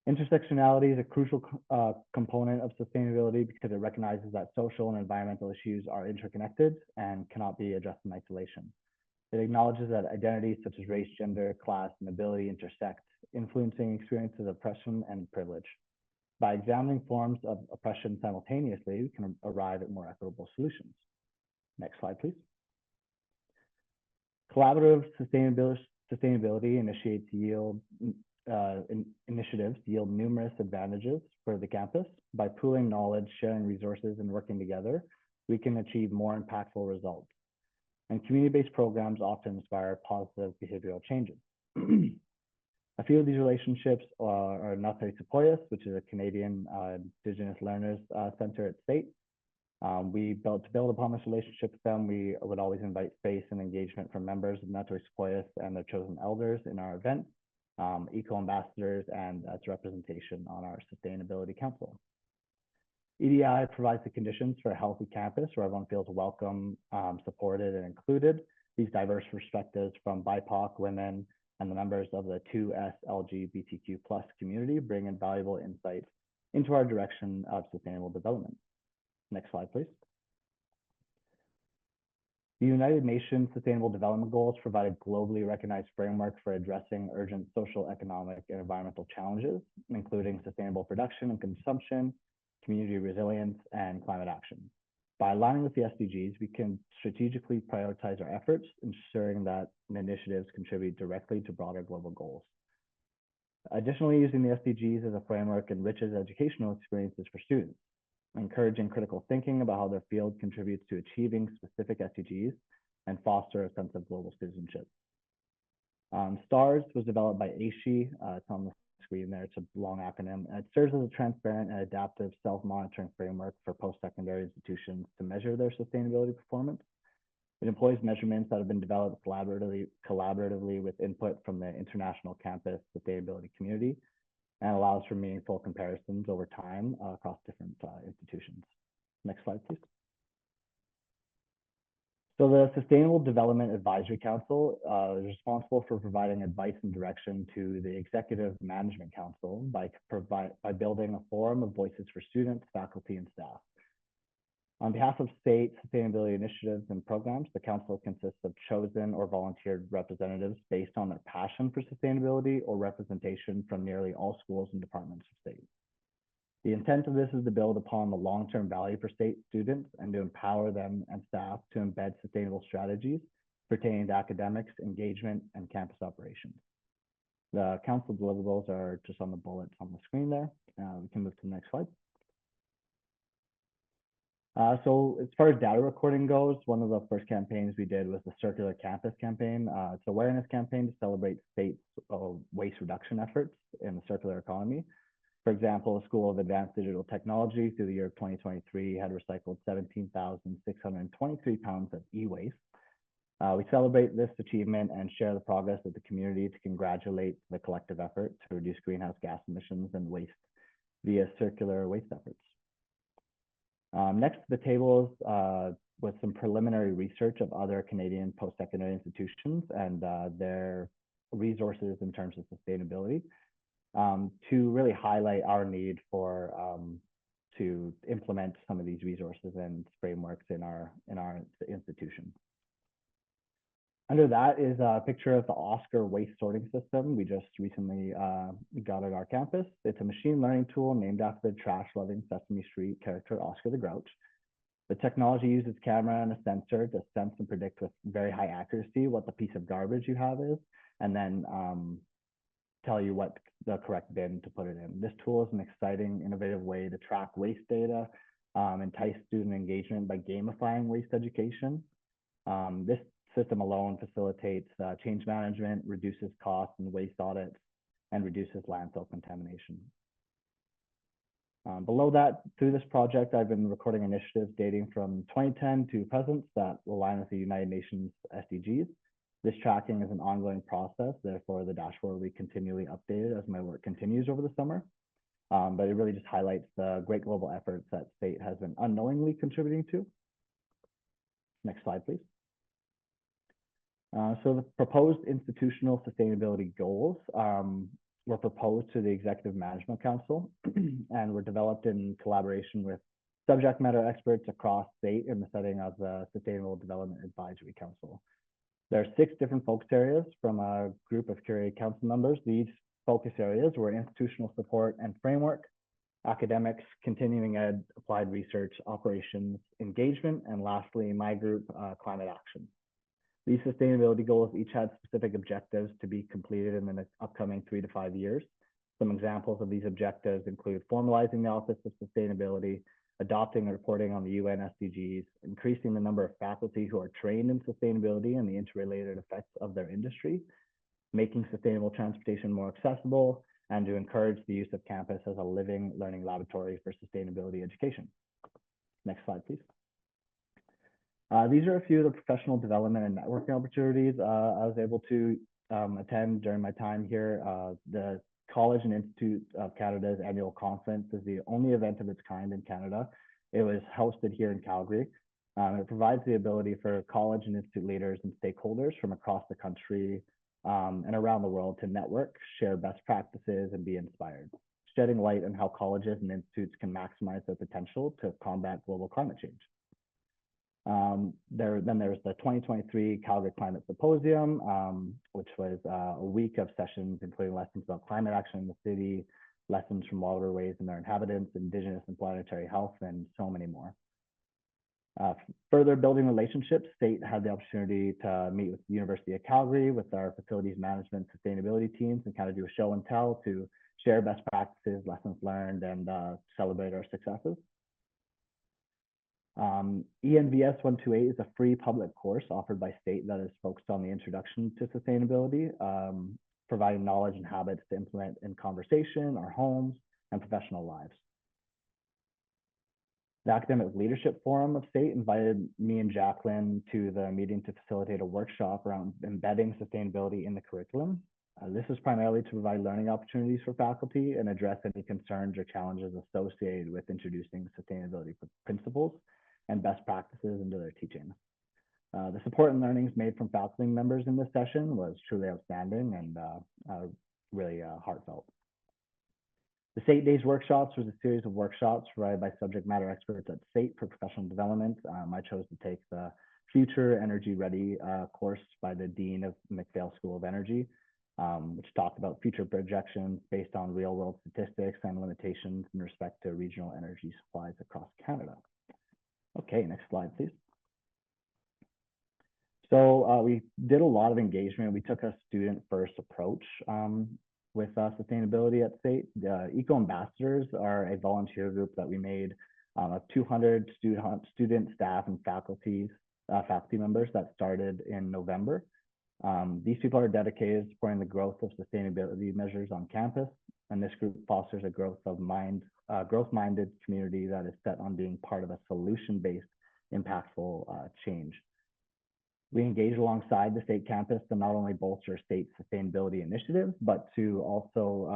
Intersectionality is a crucial component of sustainability because it recognizes that social and environmental issues are interconnected and cannot be addressed in isolation. It acknowledges that identities such as race, gender, class, and ability intersect, influencing experiences of oppression and privilege. By examining forms of oppression simultaneously, we can arrive at more equitable solutions. Next slide, please. Collaborative sustainability initiatives yield numerous advantages for the campus. By pooling knowledge, sharing resources, and working together, we can achieve more impactful results. And community-based programs often inspire positive behavioral changes. A few of these relationships are Nathalie Sequoias, which is a Canadian Indigenous Learners Center at SAIT. To build upon this relationship with them, we would always invite space and engagement from members of Nathalie Sequoias and their chosen elders in our event, eco-ambassadors, and as representation on our Sustainability Council. EDI provides the conditions for a healthy campus where everyone feels welcome, supported, and included. These diverse perspectives from BIPOC, women, and the members of the 2S LGBTQ+ community bring in valuable insights into our direction of sustainable development. Next slide, please. The United Nations Sustainable Development Goals provide a globally recognized framework for addressing urgent social, economic, and environmental challenges, including sustainable production and consumption, community resilience, and climate action. By aligning with the SDGs, we can strategically prioritize our efforts, ensuring that initiatives contribute directly to broader global goals. Additionally, using the SDGs as a framework enriches educational experiences for students, encouraging critical thinking about how their field contributes to achieving specific SDGs and foster a sense of global citizenship. STARS was developed by Aishi. It's on the screen there. It's a long acronym. It serves as a transparent and adaptive self-monitoring framework for post-secondary institutions to measure their sustainability performance. It employs measurements that have been developed collaboratively with input from the international campus sustainability community, and allows for meaningful comparisons over time across different institutions. Next slide, please. So the Sustainable Development Advisory Council is responsible for providing advice and direction to the Executive Management Council by building a forum of voices for students, faculty, and staff. On behalf of state sustainability initiatives and programs, the council consists of chosen or volunteered representatives based on their passion for sustainability or representation from nearly all schools and departments of state. The intent of this is to build upon the long-term value for state students and to empower them and staff to embed sustainable strategies pertaining to academics, engagement, and campus operations. The council deliverables are just on the bullets on the screen there. We can move to the next slide. So as far as data recording goes, one of the first campaigns we did was the Circular Campus campaign. It's an awareness campaign to celebrate state's waste reduction efforts in the circular economy. For example, the School of Advanced Digital Technology through the year of 2023 had recycled 17,623 pounds of e-waste. We celebrate this achievement and share the progress with the community to congratulate the collective effort to reduce greenhouse gas emissions and waste via circular waste efforts. Next to the tables with some preliminary research of other Canadian post-secondary institutions and their resources in terms of sustainability to really highlight our need for to implement some of these resources and frameworks in our institution. Under that is a picture of the Oscar waste sorting system we just recently got at our campus. It's a machine learning tool named after the trash-loving Sesame Street character Oscar the Grouch. The technology uses camera and a sensor to sense and predict with very high accuracy what the piece of garbage you have is, and then tell you what the correct bin to put it in. This tool is an exciting, innovative way to track waste data, entice student engagement by gamifying waste education. This system alone facilitates change management, reduces costs and waste audits, and reduces landfill contamination. Below that, through this project, I've been recording initiatives dating from 2010 to present that align with the United Nations SDGs. This tracking is an ongoing process, therefore the dashboard will be continually updated as my work continues over the summer. But it really just highlights the great global efforts that state has been unknowingly contributing to. Next slide, please. So the proposed institutional sustainability goals were proposed to the Executive Management Council and were developed in collaboration with subject matter experts across state in the setting of the Sustainable Development Advisory Council. There are 6 different focus areas from a group of curated council members. These focus areas were institutional support and framework, academics, continuing ed, applied research, operations, engagement, and lastly, my group, climate action. These sustainability goals each had specific objectives to be completed in the upcoming 3 to 5 years. Some examples of these objectives include formalizing the Office of Sustainability, adopting and reporting on the UN SDGs, increasing the number of faculty who are trained in sustainability and the interrelated effects of their industry, making sustainable transportation more accessible, and to encourage the use of campus as a living learning laboratory for sustainability education. Next slide, please. These are a few of the professional development and networking opportunities I was able to attend during my time here. The College and Institute of Canada's annual conference is the only event of its kind in Canada. It was hosted here in Calgary. It provides the ability for college and institute leaders and stakeholders from across the country and around the world to network, share best practices, and be inspired, shedding light on how colleges and institutes can maximize their potential to combat global climate change. There's the 2023 Calgary Climate Symposium, which was a week of sessions, including lessons about climate action in the city, lessons from waterways and their inhabitants, Indigenous and planetary health, and so many more. Further building relationships, state had the opportunity to meet with the University of Calgary with our facilities management sustainability teams and kind of do a show and tell to share best practices, lessons learned, and celebrate our successes. ENVS 128 is a free public course offered by state that is focused on the introduction to sustainability. providing knowledge and habits to implement in conversation, our homes, and professional lives. The Academic Leadership Forum of STATE invited me and Jacqueline to the meeting to facilitate a workshop around embedding sustainability in the curriculum. This is primarily to provide learning opportunities for faculty and address any concerns or challenges associated with introducing sustainability principles and best practices into their teaching. The support and learnings made from faculty members in this session was truly outstanding and really heartfelt. The STATE Days workshops was a series of workshops provided by subject matter experts at STATE for professional development. I chose to take the Future Energy Ready course by the Dean of McPhail School of Energy, which talked about future projections based on real world statistics and limitations in respect to regional energy supplies across Canada. Okay, next slide, please. So we did a lot of engagement. We took a student first approach with sustainability at STATE. The Eco Ambassadors are a volunteer group that we made of 200 student, staff, and faculty members that started in November. These people are dedicated to supporting the growth of sustainability measures on campus, and this group fosters a growth-minded community that is set on being part of a solution-based, impactful change. We engage alongside the STATE campus to not only bolster STATE sustainability initiatives, but to also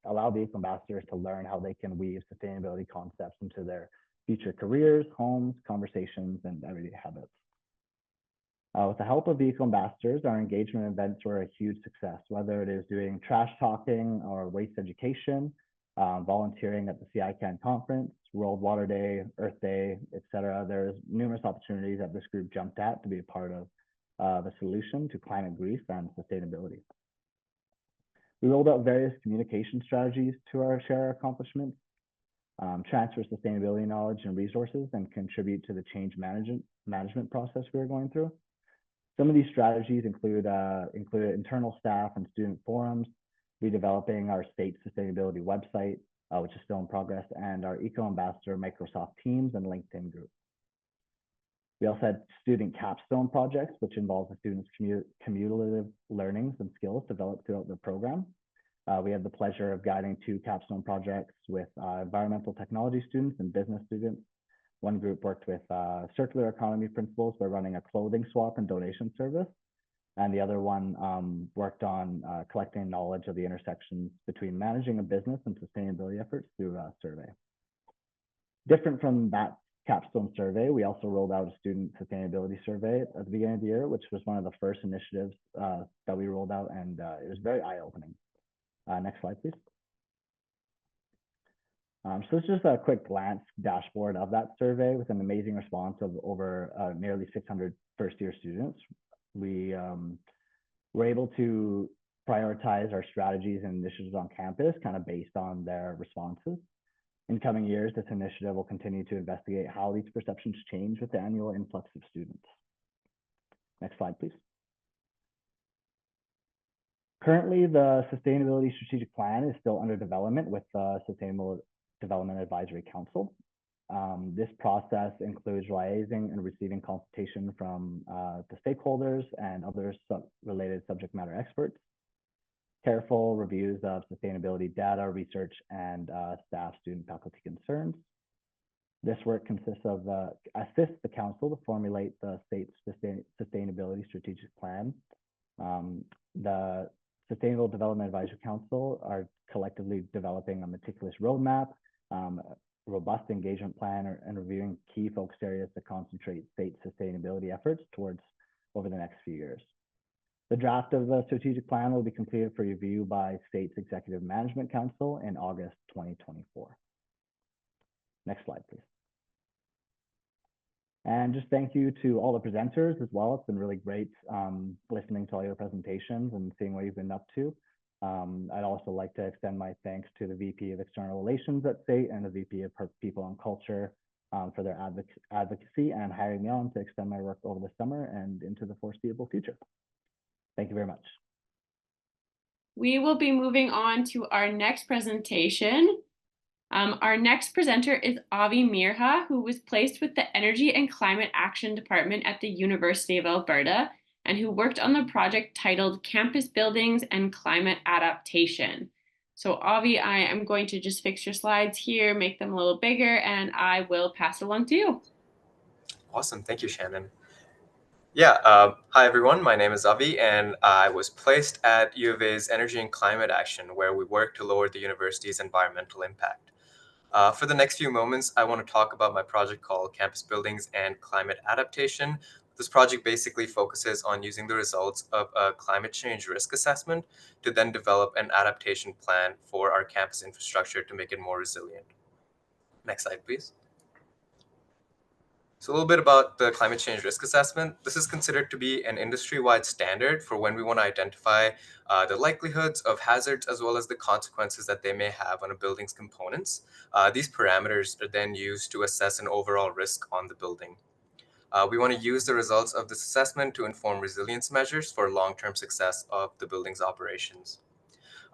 allow the Eco Ambassadors to learn how they can weave sustainability concepts into their future careers, homes, conversations, and everyday habits. With the help of the Eco Ambassadors, our engagement events were a huge success, whether it is doing trash talking or waste education, volunteering at the CICAN conference, World Water Day, Earth Day, etc. There's numerous opportunities that this group jumped at to be a part of the solution to climate grief and sustainability. We rolled out various communication strategies to share our accomplishments, transfer sustainability knowledge and resources, and contribute to the change management process we were going through. Some of these strategies include internal staff and student forums, redeveloping our STATE sustainability website, which is still in progress, and our Eco Ambassador Microsoft Teams and LinkedIn group. We also had student capstone projects, which involve the students' cumulative learnings and skills developed throughout the program. We had the pleasure of guiding 2 capstone projects with environmental technology students and business students. One group worked with circular economy principles by running a clothing swap and donation service. And the other one worked on collecting knowledge of the intersections between managing a business and sustainability efforts through a survey. Different from that capstone survey, we also rolled out a student sustainability survey at the beginning of the year, which was one of the first initiatives that we rolled out, and it was very eye-opening. Next slide, please. So it's just a quick glance dashboard of that survey with an amazing response of over nearly 600 first-year students. We were able to prioritize our strategies and initiatives on campus kind of based on their responses. In coming years, this initiative will continue to investigate how these perceptions change with the annual influx of students. Next slide, please. Currently, the Sustainability Strategic Plan is still under development with the Sustainable Development Advisory Council. This process includes liaising and receiving consultation from the stakeholders and other related subject matter experts, careful reviews of sustainability data, research, and staff, student, faculty concerns. This work consists of assists the council to formulate the state's sustainability strategic plan. The Sustainable Development Advisory Council are collectively developing a meticulous roadmap, robust engagement plan, and reviewing key focus areas to concentrate state sustainability efforts towards over the next few years. The draft of the strategic plan will be completed for review by State's Executive Management Council in August 2024. Next slide, please. And just thank you to all the presenters as well. It's been really great listening to all your presentations and seeing what you've been up to. I'd also like to extend my thanks to the VP of External Relations at STATE and the VP of People and Culture for their advocacy and hiring me on to extend my work over the summer and into the foreseeable future. Thank you very much. We will be moving on to our next presentation. Our next presenter is Avi Mirha, who was placed with the Energy and Climate Action Department at the University of Alberta. and who worked on the project titled Campus Buildings and Climate Adaptation. So Avi, I am going to just fix your slides here, make them a little bigger, and I will pass it along to you. Awesome. Thank you, Shannon. Yeah, hi everyone. My name is Avi, and I was placed at U of A's Energy and Climate Action, where we work to lower the university's environmental impact. For the next few moments, I want to talk about my project called Campus Buildings and Climate Adaptation. This project basically focuses on using the results of a climate change risk assessment to then develop an adaptation plan for our campus infrastructure to make it more resilient. Next slide, please. So a little bit about the climate change risk assessment. This is considered to be an industry-wide standard for when we want to identify the likelihoods of hazards as well as the consequences that they may have on a building's components. These parameters are then used to assess an overall risk on the building. We want to use the results of this assessment to inform resilience measures for long-term success of the building's operations.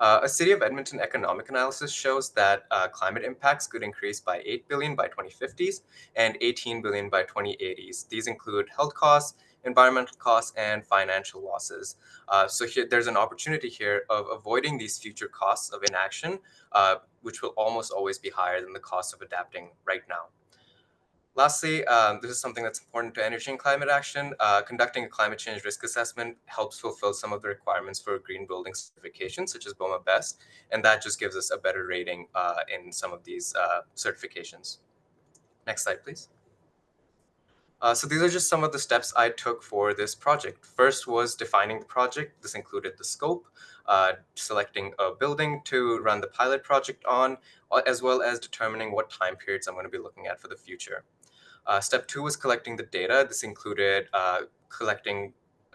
A City of Edmonton economic analysis shows that climate impacts could increase by 8 billion by 2050s and 18 billion by 2080s. These include health costs, environmental costs, and financial losses. So here, there's an opportunity here of avoiding these future costs of inaction, which will almost always be higher than the cost of adapting right now. Lastly, this is something that's important to energy and climate action. Conducting a climate change risk assessment helps fulfill some of the requirements for green building certification, such as BOMA BEST, and that just gives us a better rating in some of these certifications. Next slide, please. So these are just some of the steps I took for this project. First was defining the project. This included the scope, selecting a building to run the pilot project on, as well as determining what time periods I'm going to be looking at for the future. Step 2 was collecting the data. This included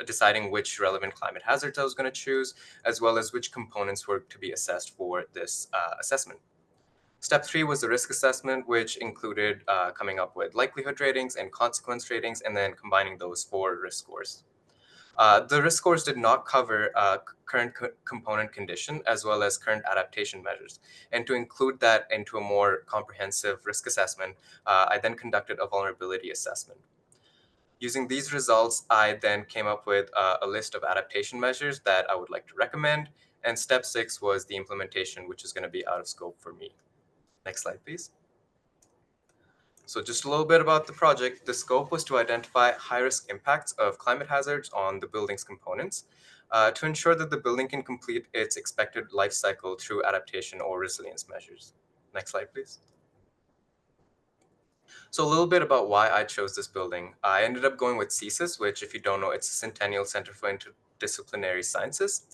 deciding which relevant climate hazards I was going to choose, as well as which components were to be assessed for this assessment. Step 3 was the risk assessment, which included coming up with likelihood ratings and consequence ratings, and then combining those for risk scores. The risk scores did not cover current component condition as well as current adaptation measures. And to include that into a more comprehensive risk assessment, I then conducted a vulnerability assessment. Using these results, I then came up with a list of adaptation measures that I would like to recommend. And step 6 was the implementation, which is going to be out of scope for me. Next slide, please. So just a little bit about the project. The scope was to identify high-risk impacts of climate hazards on the building's components to ensure that the building can complete its expected life cycle through adaptation or resilience measures. Next slide, please. So a little bit about why I chose this building. I ended up going with CSIS, which, if you don't know, it's a Centennial Center for Interdisciplinary Sciences.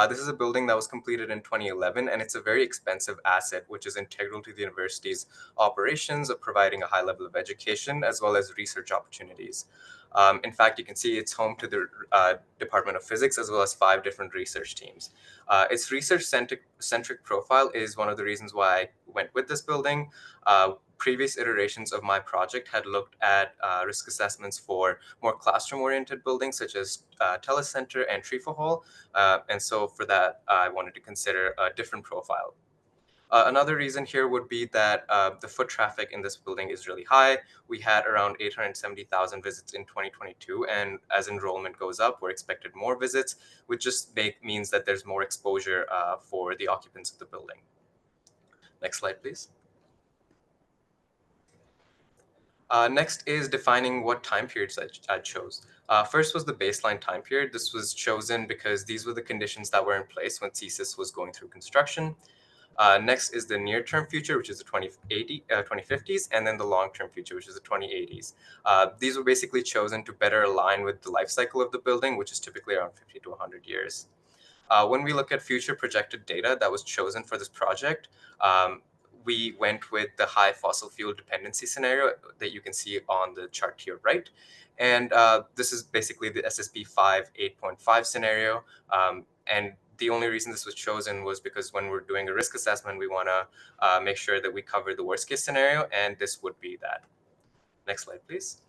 This is a building that was completed in 2011, and it's a very expensive asset, which is integral to the university's operations of providing a high level of education as well as research opportunities. In fact, you can see it's home to the Department of Physics as well as 5 different research teams. Its research-centric profile is one of the reasons why I went with this building. Previous iterations of my project had looked at risk assessments for more classroom-oriented buildings such as Telecenter and Trefa Hall. And so for that, I wanted to consider a different profile. Another reason here would be that the foot traffic in this building is really high. We had around 870,000 visits in 2022, and as enrollment goes up, we're expected more visits, which just means that there's more exposure for the occupants of the building. Next slide, please. Next is defining what time periods I chose. First was the baseline time period. This was chosen because these were the conditions that were in place when CSIS was going through construction. Next is the near-term future, which is the 2050s, and then the long-term future, which is the 2080s. These were basically chosen to better align with the life cycle of the building, which is typically around 50 to 100 years. When we look at future projected data that was chosen for this project, we went with the high fossil fuel dependency scenario that you can see on the chart to your right. And this is basically the SSP 5 8.5 scenario. And the only reason this was chosen was because when we're doing a risk assessment, we want to make sure that we cover the worst case scenario, and this would be that. Next slide, please.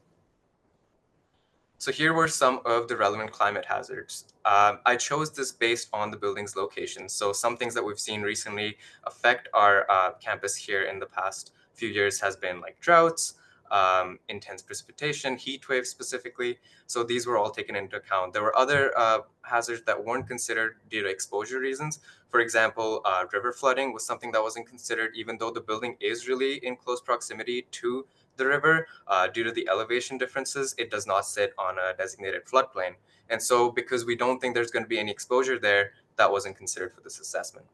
So here were some of the relevant climate hazards. I chose this based on the building's location. So some things that we've seen recently affect our campus here in the past few years has been like droughts, intense precipitation, heat waves specifically. So these were all taken into account. There were other hazards that weren't considered due to exposure reasons. For example, river flooding was something that wasn't considered, even though the building is really in close proximity to the river. Due to the elevation differences, it does not sit on a designated floodplain. And so because we don't think there's going to be any exposure there, that wasn't considered for this assessment.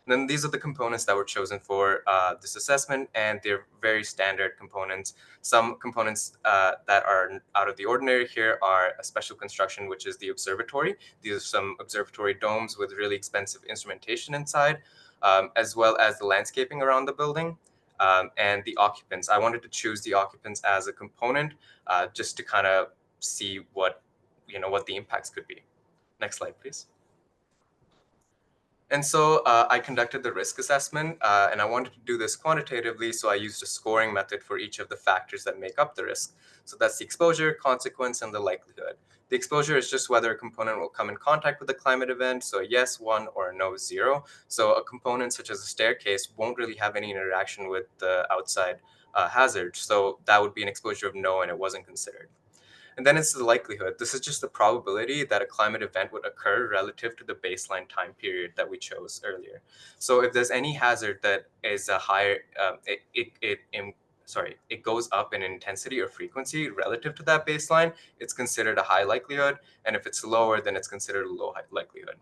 And then these are the components that were chosen for this assessment, and they're very standard components. Some components that are out of the ordinary here are a special construction, which is the observatory. These are some observatory domes with really expensive instrumentation inside, as well as the landscaping around the building. And the occupants. I wanted to choose the occupants as a component just to kind of see what the impacts could be. Next slide, please. And so I conducted the risk assessment, and I wanted to do this quantitatively, so I used a scoring method for each of the factors that make up the risk. So that's the exposure, consequence, and the likelihood. The exposure is just whether a component will come in contact with a climate event, so a yes, 1, or a no, 0. So a component such as a staircase won't really have any interaction with the outside hazard, so that would be an exposure of no, and it wasn't considered. And then it's the likelihood. This is just the probability that a climate event would occur relative to the baseline time period that we chose earlier. So if there's any hazard that is a higher, it goes up in intensity or frequency relative to that baseline, it's considered a high likelihood. And if it's lower, then it's considered a low likelihood.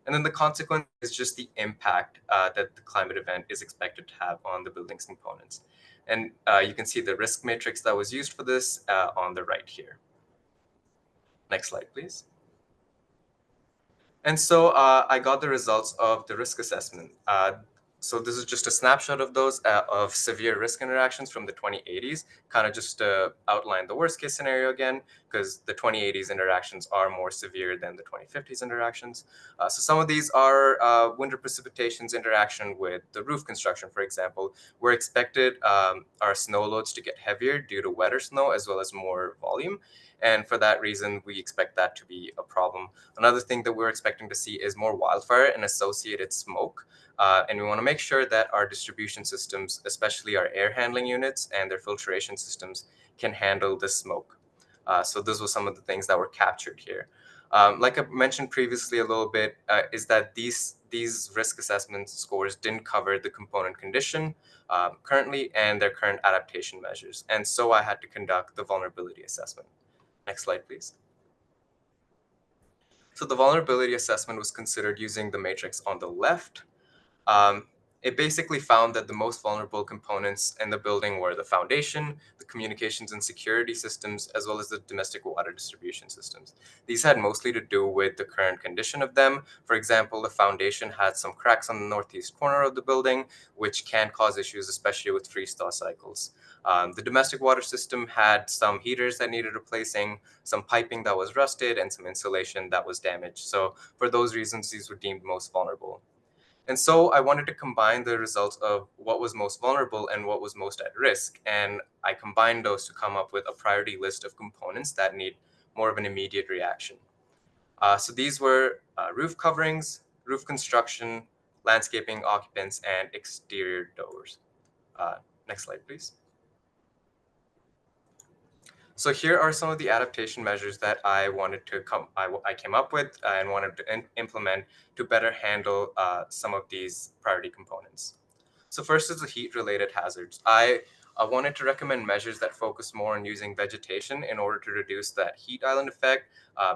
And then the consequence is just the impact that the climate event is expected to have on the building's components. And you can see the risk matrix that was used for this on the right here. Next slide, please. And so I got the results of the risk assessment. So this is just a snapshot of those of severe risk interactions from the 2080s, kind of just to outline the worst case scenario again, because the 2080s interactions are more severe than the 2050s interactions. So some of these are winter precipitation's interaction with the roof construction, for example. We're expected our snow loads to get heavier due to wetter snow as well as more volume. And for that reason, we expect that to be a problem. Another thing that we're expecting to see is more wildfire and associated smoke. And we want to make sure that our distribution systems, especially our air handling units and their filtration systems, can handle the smoke. So those were some of the things that were captured here. Like I mentioned previously a little bit, is that these risk assessment scores didn't cover the component condition currently and their current adaptation measures. And so I had to conduct the vulnerability assessment. Next slide, please. So the vulnerability assessment was considered using the matrix on the left. It basically found that the most vulnerable components in the building were the foundation, the communications and security systems, as well as the domestic water distribution systems. These had mostly to do with the current condition of them. For example, the foundation had some cracks on the northeast corner of the building, which can cause issues, especially with freeze-thaw cycles. The domestic water system had some heaters that needed replacing, some piping that was rusted, and some insulation that was damaged. So for those reasons, these were deemed most vulnerable. And so I wanted to combine the results of what was most vulnerable and what was most at risk. And I combined those to come up with a priority list of components that need more of an immediate reaction. So these were roof coverings, roof construction, landscaping, occupants, and exterior doors. Next slide, please. So here are some of the adaptation measures that I wanted to I came up with and wanted to implement to better handle some of these priority components. So first is the heat-related hazards. I wanted to recommend measures that focus more on using vegetation in order to reduce that heat island effect,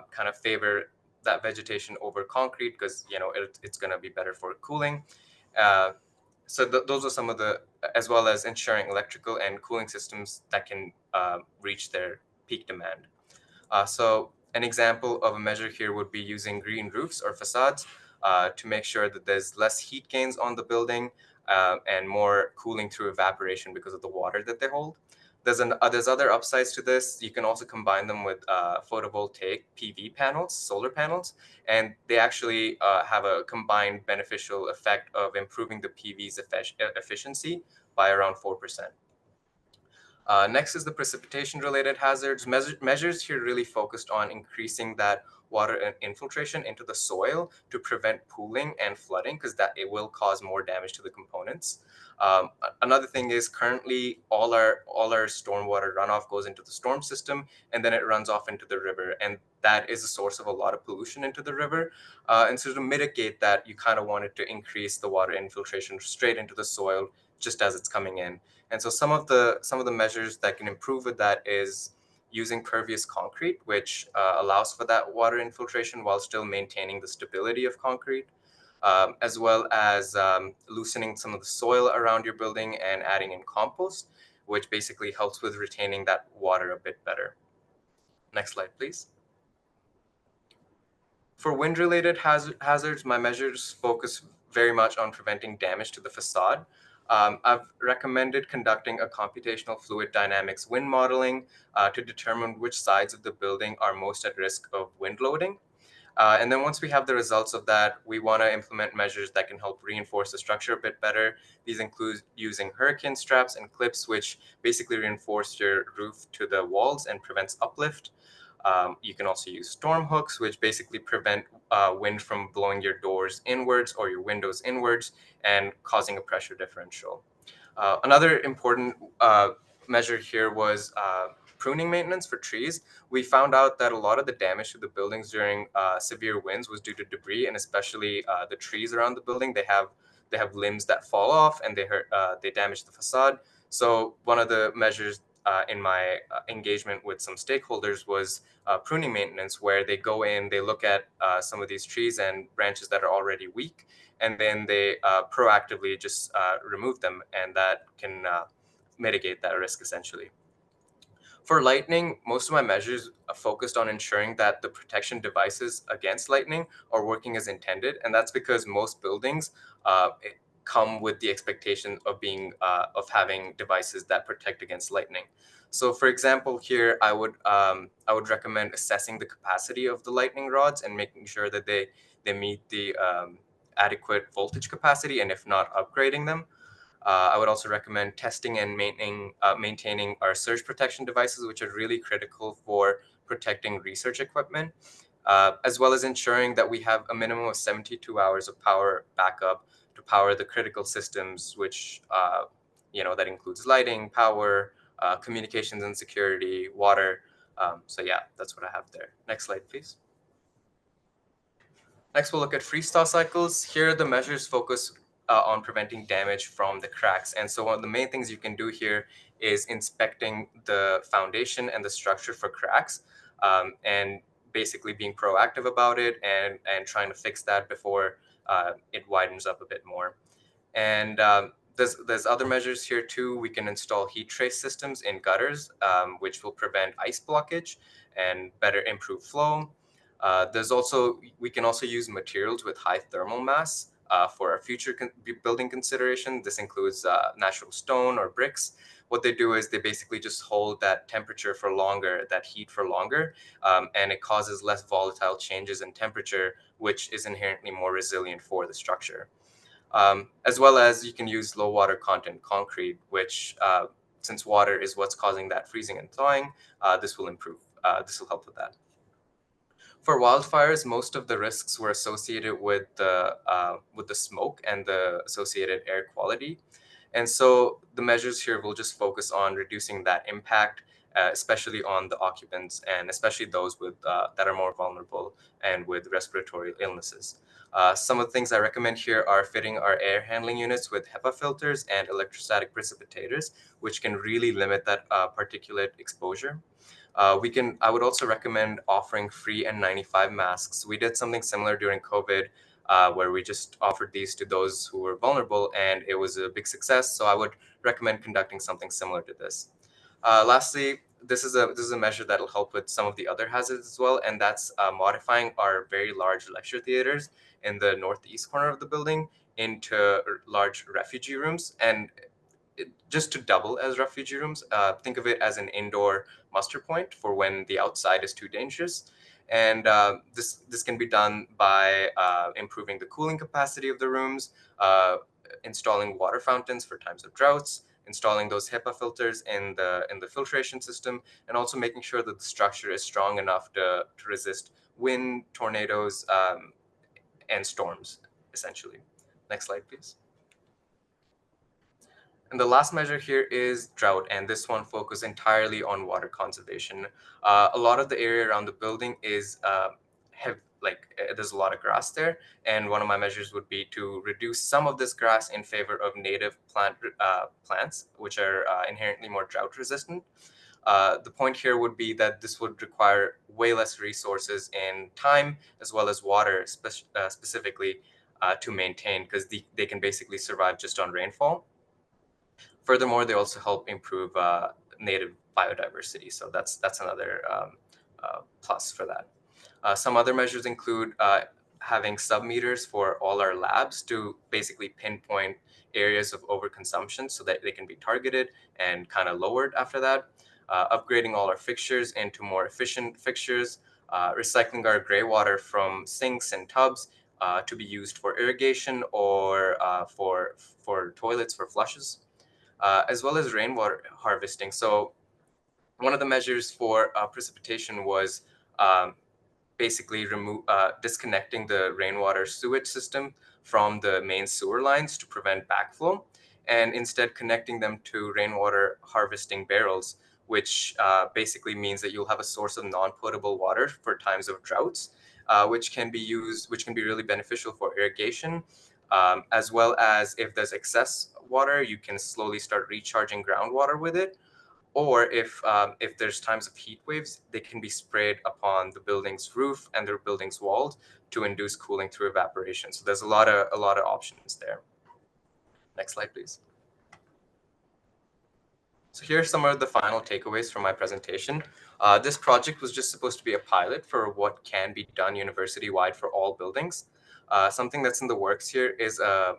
kind of favor that vegetation over concrete because it's going to be better for cooling. So those are some of the, as well as ensuring electrical and cooling systems that can reach their peak demand. So an example of a measure here would be using green roofs or facades to make sure that there's less heat gains on the building and more cooling through evaporation because of the water that they hold. There's other upsides to this. You can also combine them with photovoltaic PV panels, solar panels, and they actually have a combined beneficial effect of improving the PV's efficiency by around 4%. Next is the precipitation-related hazards. Measures here really focused on increasing that water infiltration into the soil to prevent pooling and flooding, because that it will cause more damage to the components. Another thing is currently all our stormwater runoff goes into the storm system, and then it runs off into the river, and that is a source of a lot of pollution into the river. And so to mitigate that, you kind of wanted to increase the water infiltration straight into the soil just as it's coming in. And so some of the measures that can improve with that is using pervious concrete, which allows for that water infiltration while still maintaining the stability of concrete, as well as loosening some of the soil around your building and adding in compost, which basically helps with retaining that water a bit better. Next slide, please. For wind-related hazards, my measures focus very much on preventing damage to the facade. I've recommended conducting a computational fluid dynamics wind modeling to determine which sides of the building are most at risk of wind loading. And then once we have the results of that, we want to implement measures that can help reinforce the structure a bit better. These include using hurricane straps and clips, which basically reinforce your roof to the walls and prevents uplift. You can also use storm hooks, which basically prevent wind from blowing your doors inwards or your windows inwards and causing a pressure differential. Another important measure here was pruning maintenance for trees. We found out that a lot of the damage to the buildings during severe winds was due to debris, and especially the trees around the building. They have limbs that fall off, and they damage the facade. So one of the measures in my engagement with some stakeholders was pruning maintenance, where they go in, they look at some of these trees and branches that are already weak, and then they proactively just remove them, and that can mitigate that risk essentially. For lightning, most of my measures are focused on ensuring that the protection devices against lightning are working as intended, and that's because most buildings come with the expectation of having devices that protect against lightning. So, for example, here I would recommend assessing the capacity of the lightning rods and making sure that they meet the adequate voltage capacity, and if not, upgrading them. I would also recommend testing and maintaining our surge protection devices, which are really critical for protecting research equipment, as well as ensuring that we have a minimum of 72 hours of power backup to power the critical systems, which that includes lighting, power, communications and security, water. So yeah, that's what I have there. Next slide, please. Next, we'll look at freeze-thaw cycles. Here, the measures focus on preventing damage from the cracks. And so one of the main things you can do here is inspecting the foundation and the structure for cracks, and basically being proactive about it and trying to fix that before it widens up a bit more. And there's other measures here too. We can install heat trace systems in gutters, which will prevent ice blockage and better improve flow. We can also use materials with high thermal mass for our future building consideration. This includes natural stone or bricks. What they do is they basically just hold that temperature for longer, that heat for longer, and it causes less volatile changes in temperature, which is inherently more resilient for the structure. As well as you can use low water content concrete, which since water is what's causing that freezing and thawing, this will help with that. For wildfires, most of the risks were associated with the smoke and the associated air quality. And so the measures here will just focus on reducing that impact, especially on the occupants and especially those that are more vulnerable and with respiratory illnesses. Some of the things I recommend here are fitting our air handling units with HEPA filters and electrostatic precipitators, which can really limit that particulate exposure. I would also recommend offering free N95 masks. We did something similar during COVID, where we just offered these to those who were vulnerable, and it was a big success. So I would recommend conducting something similar to this. Lastly, this is a measure that will help with some of the other hazards as well, and that's modifying our very large lecture theaters in the northeast corner of the building into large refugee rooms, and just to double as refugee rooms. Think of it as an indoor muster point for when the outside is too dangerous. And this can be done by improving the cooling capacity of the rooms, installing water fountains for times of droughts, installing those HEPA filters in the filtration system, and also making sure that the structure is strong enough to resist wind, tornadoes, and storms, essentially. Next slide, please. And the last measure here is drought, and this one focuses entirely on water conservation. A lot of the area around the building is there's a lot of grass there, and one of my measures would be to reduce some of this grass in favor of native plants, which are inherently more drought resistant. The point here would be that this would require way less resources in time as well as water, specifically to maintain, because they can basically survive just on rainfall. Furthermore, they also help improve native biodiversity. So that's another plus for that. Some other measures include having sub-meters for all our labs to basically pinpoint areas of overconsumption so that they can be targeted and kind of lowered after that. Upgrading all our fixtures into more efficient fixtures, recycling our gray water from sinks and tubs to be used for irrigation or for toilets for flushes. As well as rainwater harvesting. So one of the measures for precipitation was basically disconnecting the rainwater sewage system from the main sewer lines to prevent backflow, and instead connecting them to rainwater harvesting barrels, which basically means that you'll have a source of non-potable water for times of droughts, which can be really beneficial for irrigation, as well as if there's excess water, you can slowly start recharging groundwater with it. Or if there's times of heat waves, they can be sprayed upon the building's roof and their building's walls to induce cooling through evaporation. So there's a lot of options there. Next slide, please. So here are some of the final takeaways from my presentation. This project was just supposed to be a pilot for what can be done university-wide for all buildings. Something that's in the works here is a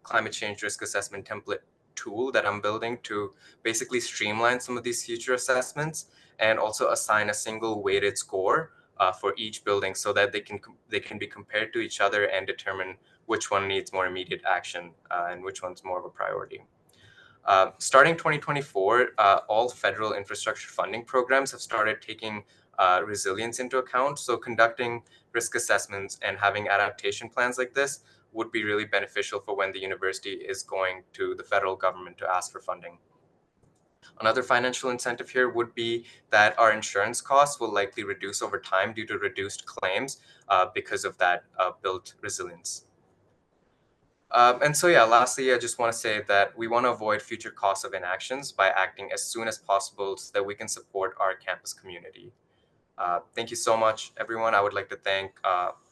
climate change risk assessment template tool that I'm building to basically streamline some of these future assessments and also assign a single weighted score for each building so that they can be compared to each other and determine which one needs more immediate action and which one's more of a priority. Starting 2024, all federal infrastructure funding programs have started taking resilience into account. So conducting risk assessments and having adaptation plans like this would be really beneficial for when the university is going to the federal government to ask for funding. Another financial incentive here would be that our insurance costs will likely reduce over time due to reduced claims because of that built resilience. And so, yeah, lastly, I just want to say that we want to avoid future costs of inactions by acting as soon as possible so that we can support our campus community. Thank you so much, everyone. I would like to thank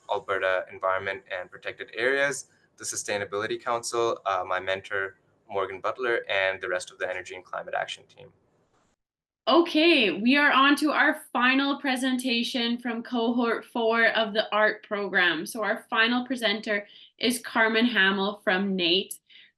Alberta Environment and Protected Areas, the Sustainability Council, my mentor, Morgan Butler, and the rest of the Energy and Climate Action team. Okay, we are on to our final presentation from cohort 4 of the art program. So our final presenter is Carmen Hamill from NATE.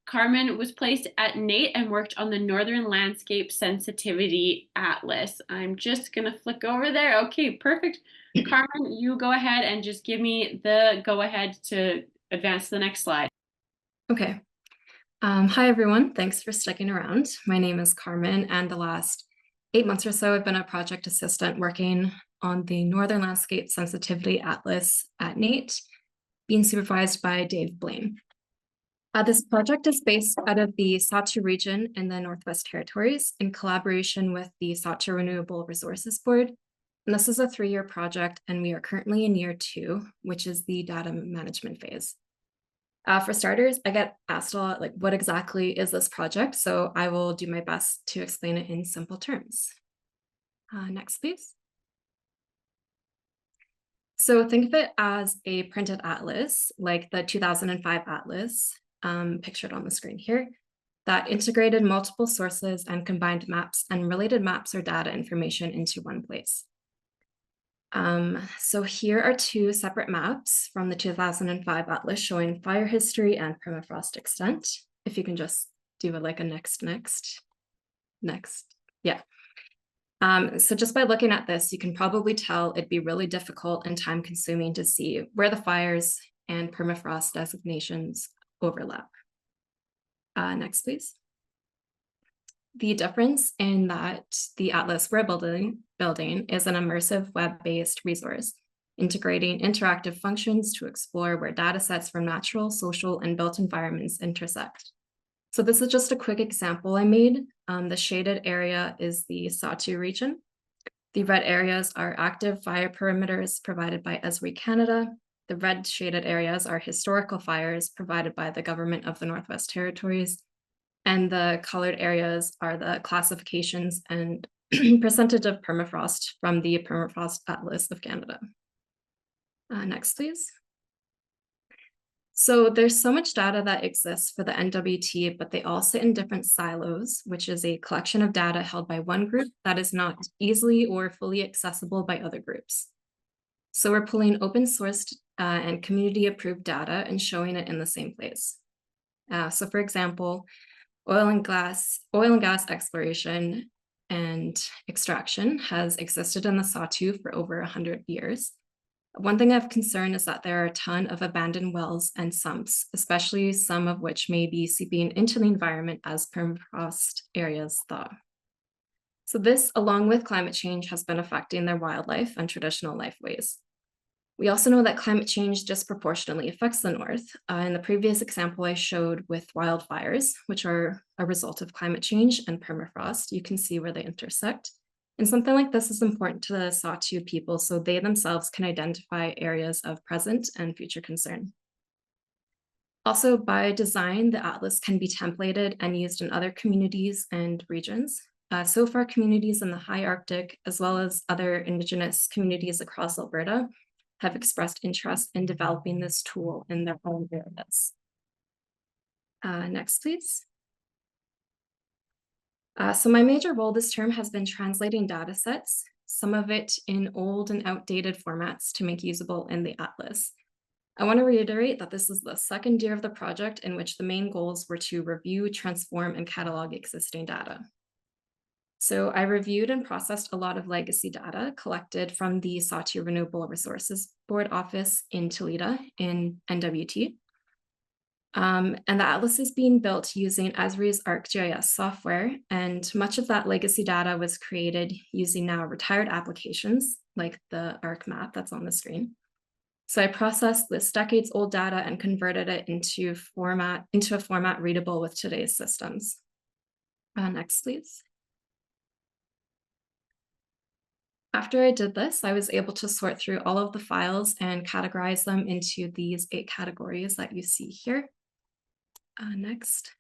Carmen was placed at NATE and worked on the Northern Landscape Sensitivity Atlas. I'm just gonna flick over there. Okay, perfect. Carmen, you go ahead and just give me the go ahead to advance to the next slide. Okay. Hi, everyone. Thanks for sticking around. My name is Carmen, and the last 8 months or so, I've been a project assistant working on the Northern Landscape Sensitivity Atlas at NATE, being supervised by Dave Blaine. This project is based out of the Saatchi region in the Northwest Territories in collaboration with the Saatchi Renewable Resources Board. And this is a 3-year project, and we are currently in year 2, which is the data management phase. For starters, I get asked a lot, like, what exactly is this project? So I will do my best to explain it in simple terms. Next, please. So think of it as a printed atlas, like the 2005 atlas, pictured on the screen here, that integrated multiple sources and combined maps and related maps or data information into one place. So here are 2 separate maps from the 2005 atlas showing fire history and permafrost extent. If you can just do a next. Yeah. So just by looking at this, you can probably tell it'd be really difficult and time consuming to see where the fires and permafrost designations overlap. Next, please. The difference in that the atlas we're building is an immersive web-based resource, integrating interactive functions to explore where data sets from natural, social, and built environments intersect. So this is just a quick example I made. The shaded area is the Sahtu region. The red areas are active fire perimeters provided by Esri Canada. The red shaded areas are historical fires provided by the Government of the Northwest Territories. And the colored areas are the classifications and percentage of permafrost from the Permafrost Atlas of Canada. Next, please. So there's so much data that exists for the NWT, but they all sit in different silos, which is a collection of data held by one group that is not easily or fully accessible by other groups. So we're pulling open sourced and community approved data and showing it in the same place. So for example, oil and gas exploration and extraction has existed in the Sahtu for over 100 years. One thing of concern is that there are a ton of abandoned wells and sumps, especially some of which may be seeping into the environment as permafrost areas thaw. So this, along with climate change, has been affecting their wildlife and traditional lifeways. We also know that climate change disproportionately affects the north. In the previous example I showed with wildfires, which are a result of climate change and permafrost, you can see where they intersect. And something like this is important to the Sahtu people so they themselves can identify areas of present and future concern. Also, by design, the atlas can be templated and used in other communities and regions. So far, communities in the high Arctic, as well as other Indigenous communities across Alberta, have expressed interest in developing this tool in their own areas. Next, please. So my major role this term has been translating data sets, some of it in old and outdated formats to make usable in the atlas. I want to reiterate that this is the second year of the project in which the main goals were to review, transform, and catalog existing data. So I reviewed and processed a lot of legacy data collected from the Sahtu Renewable Resources Board office in Toledo in NWT. And the atlas is being built using Esri's ArcGIS software, and much of that legacy data was created using now retired applications like the ArcMap that's on the screen. So I processed this decades old data and converted it into a format readable with today's systems. Next, please. After I did this, I was able to sort through all of the files and categorize them into these 8 categories that you see here. Next.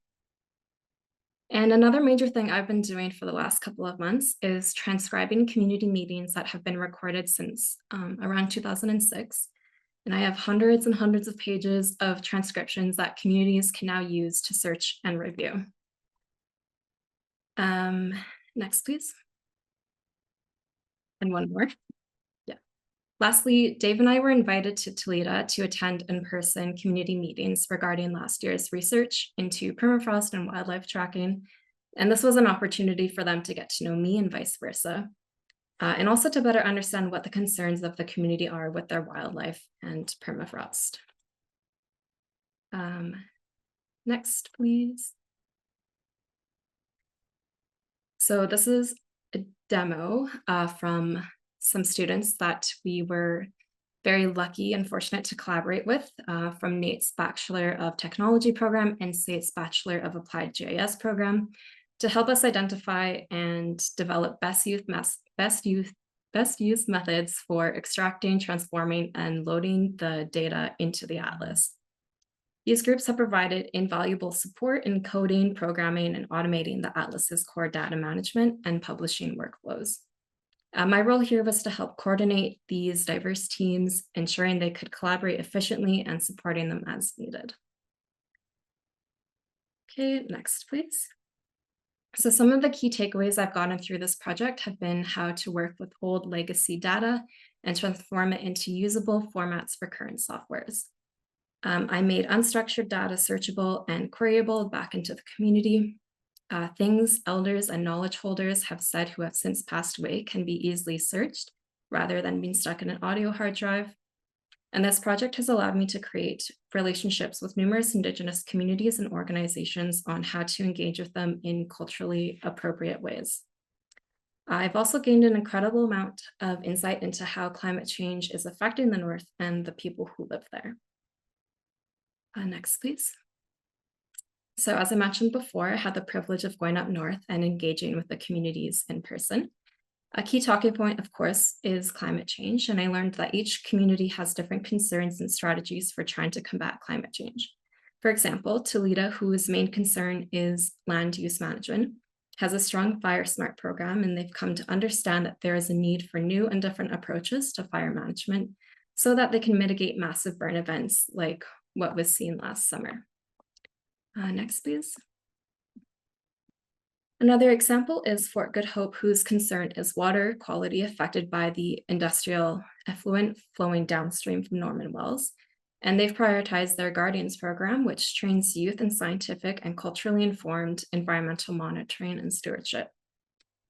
And another major thing I've been doing for the last couple of months is transcribing community meetings that have been recorded since around 2006. And I have hundreds and hundreds of pages of transcriptions that communities can now use to search and review. Next, please. And one more. Yeah. Lastly, Dave and I were invited to Toledo to attend in-person community meetings regarding last year's research into permafrost and wildlife tracking. And this was an opportunity for them to get to know me and vice versa. And also to better understand what the concerns of the community are with their wildlife and permafrost. Next, please. So this is a demo from some students that we were very lucky and fortunate to collaborate with from Nate's Bachelor of Technology program and Sate's Bachelor of Applied GIS program to help us identify and develop best use methods for extracting, transforming, and loading the data into the atlas. These groups have provided invaluable support in coding, programming, and automating the atlas's core data management and publishing workflows. My role here was to help coordinate these diverse teams, ensuring they could collaborate efficiently and supporting them as needed. Okay, next, please. So some of the key takeaways I've gotten through this project have been how to work with old legacy data and transform it into usable formats for current softwares. I made unstructured data searchable and queryable back into the community. Things elders and knowledge holders have said who have since passed away can be easily searched rather than being stuck in an audio hard drive. And this project has allowed me to create relationships with numerous Indigenous communities and organizations on how to engage with them in culturally appropriate ways. I've also gained an incredible amount of insight into how climate change is affecting the North and the people who live there. Next, please. So as I mentioned before, I had the privilege of going up north and engaging with the communities in person. A key talking point, of course, is climate change, and I learned that each community has different concerns and strategies for trying to combat climate change. For example, Toledo, whose main concern is land use management, has a strong Fire Smart program, and they've come to understand that there is a need for new and different approaches to fire management so that they can mitigate massive burn events like what was seen last summer. Next, please. Another example is Fort Good Hope, whose concern is water quality affected by the industrial effluent flowing downstream from Norman Wells. And they've prioritized their Guardians program, which trains youth in scientific and culturally informed environmental monitoring and stewardship.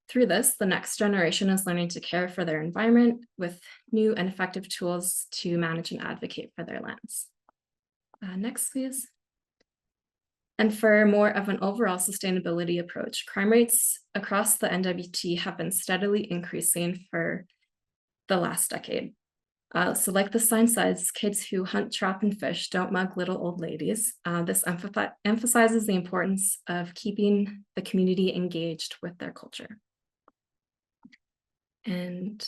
Through this, the next generation is learning to care for their environment with new and effective tools to manage and advocate for their lands. Next, please. And for more of an overall sustainability approach, crime rates across the NWT have been steadily increasing for the last decade. So like the sign says, kids who hunt, trap, and fish don't mug little old ladies. This emphasizes the importance of keeping the community engaged with their culture. And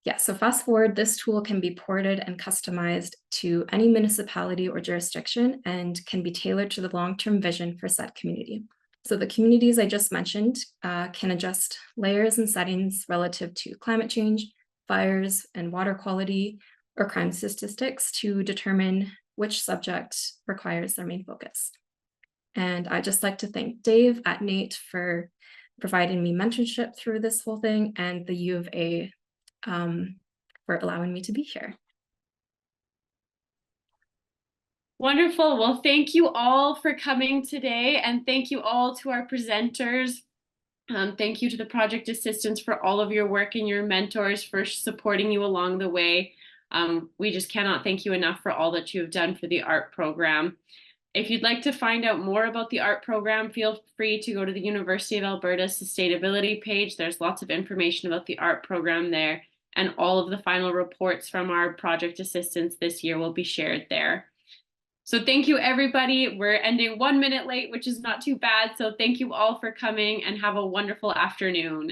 yeah, so fast forward, this tool can be ported and customized to any municipality or jurisdiction and can be tailored to the long-term vision for said community. So the communities I just mentioned can adjust layers and settings relative to climate change, fires and water quality, or crime statistics to determine which subject requires their main focus. And I'd just like to thank Dave at NATE for providing me mentorship through this whole thing, and the U of A for allowing me to be here. Wonderful. Well, thank you all for coming today, and thank you all to our presenters. Thank you to the project assistants for all of your work and your mentors for supporting you along the way. We just cannot thank you enough for all that you have done for the art program. If you'd like to find out more about the art program, feel free to go to the University of Alberta's sustainability page. There's lots of information about the art program there, and all of the final reports from our project assistants this year will be shared there. So thank you, everybody. We're ending 1 minute late, which is not too bad. So thank you all for coming, and have a wonderful afternoon.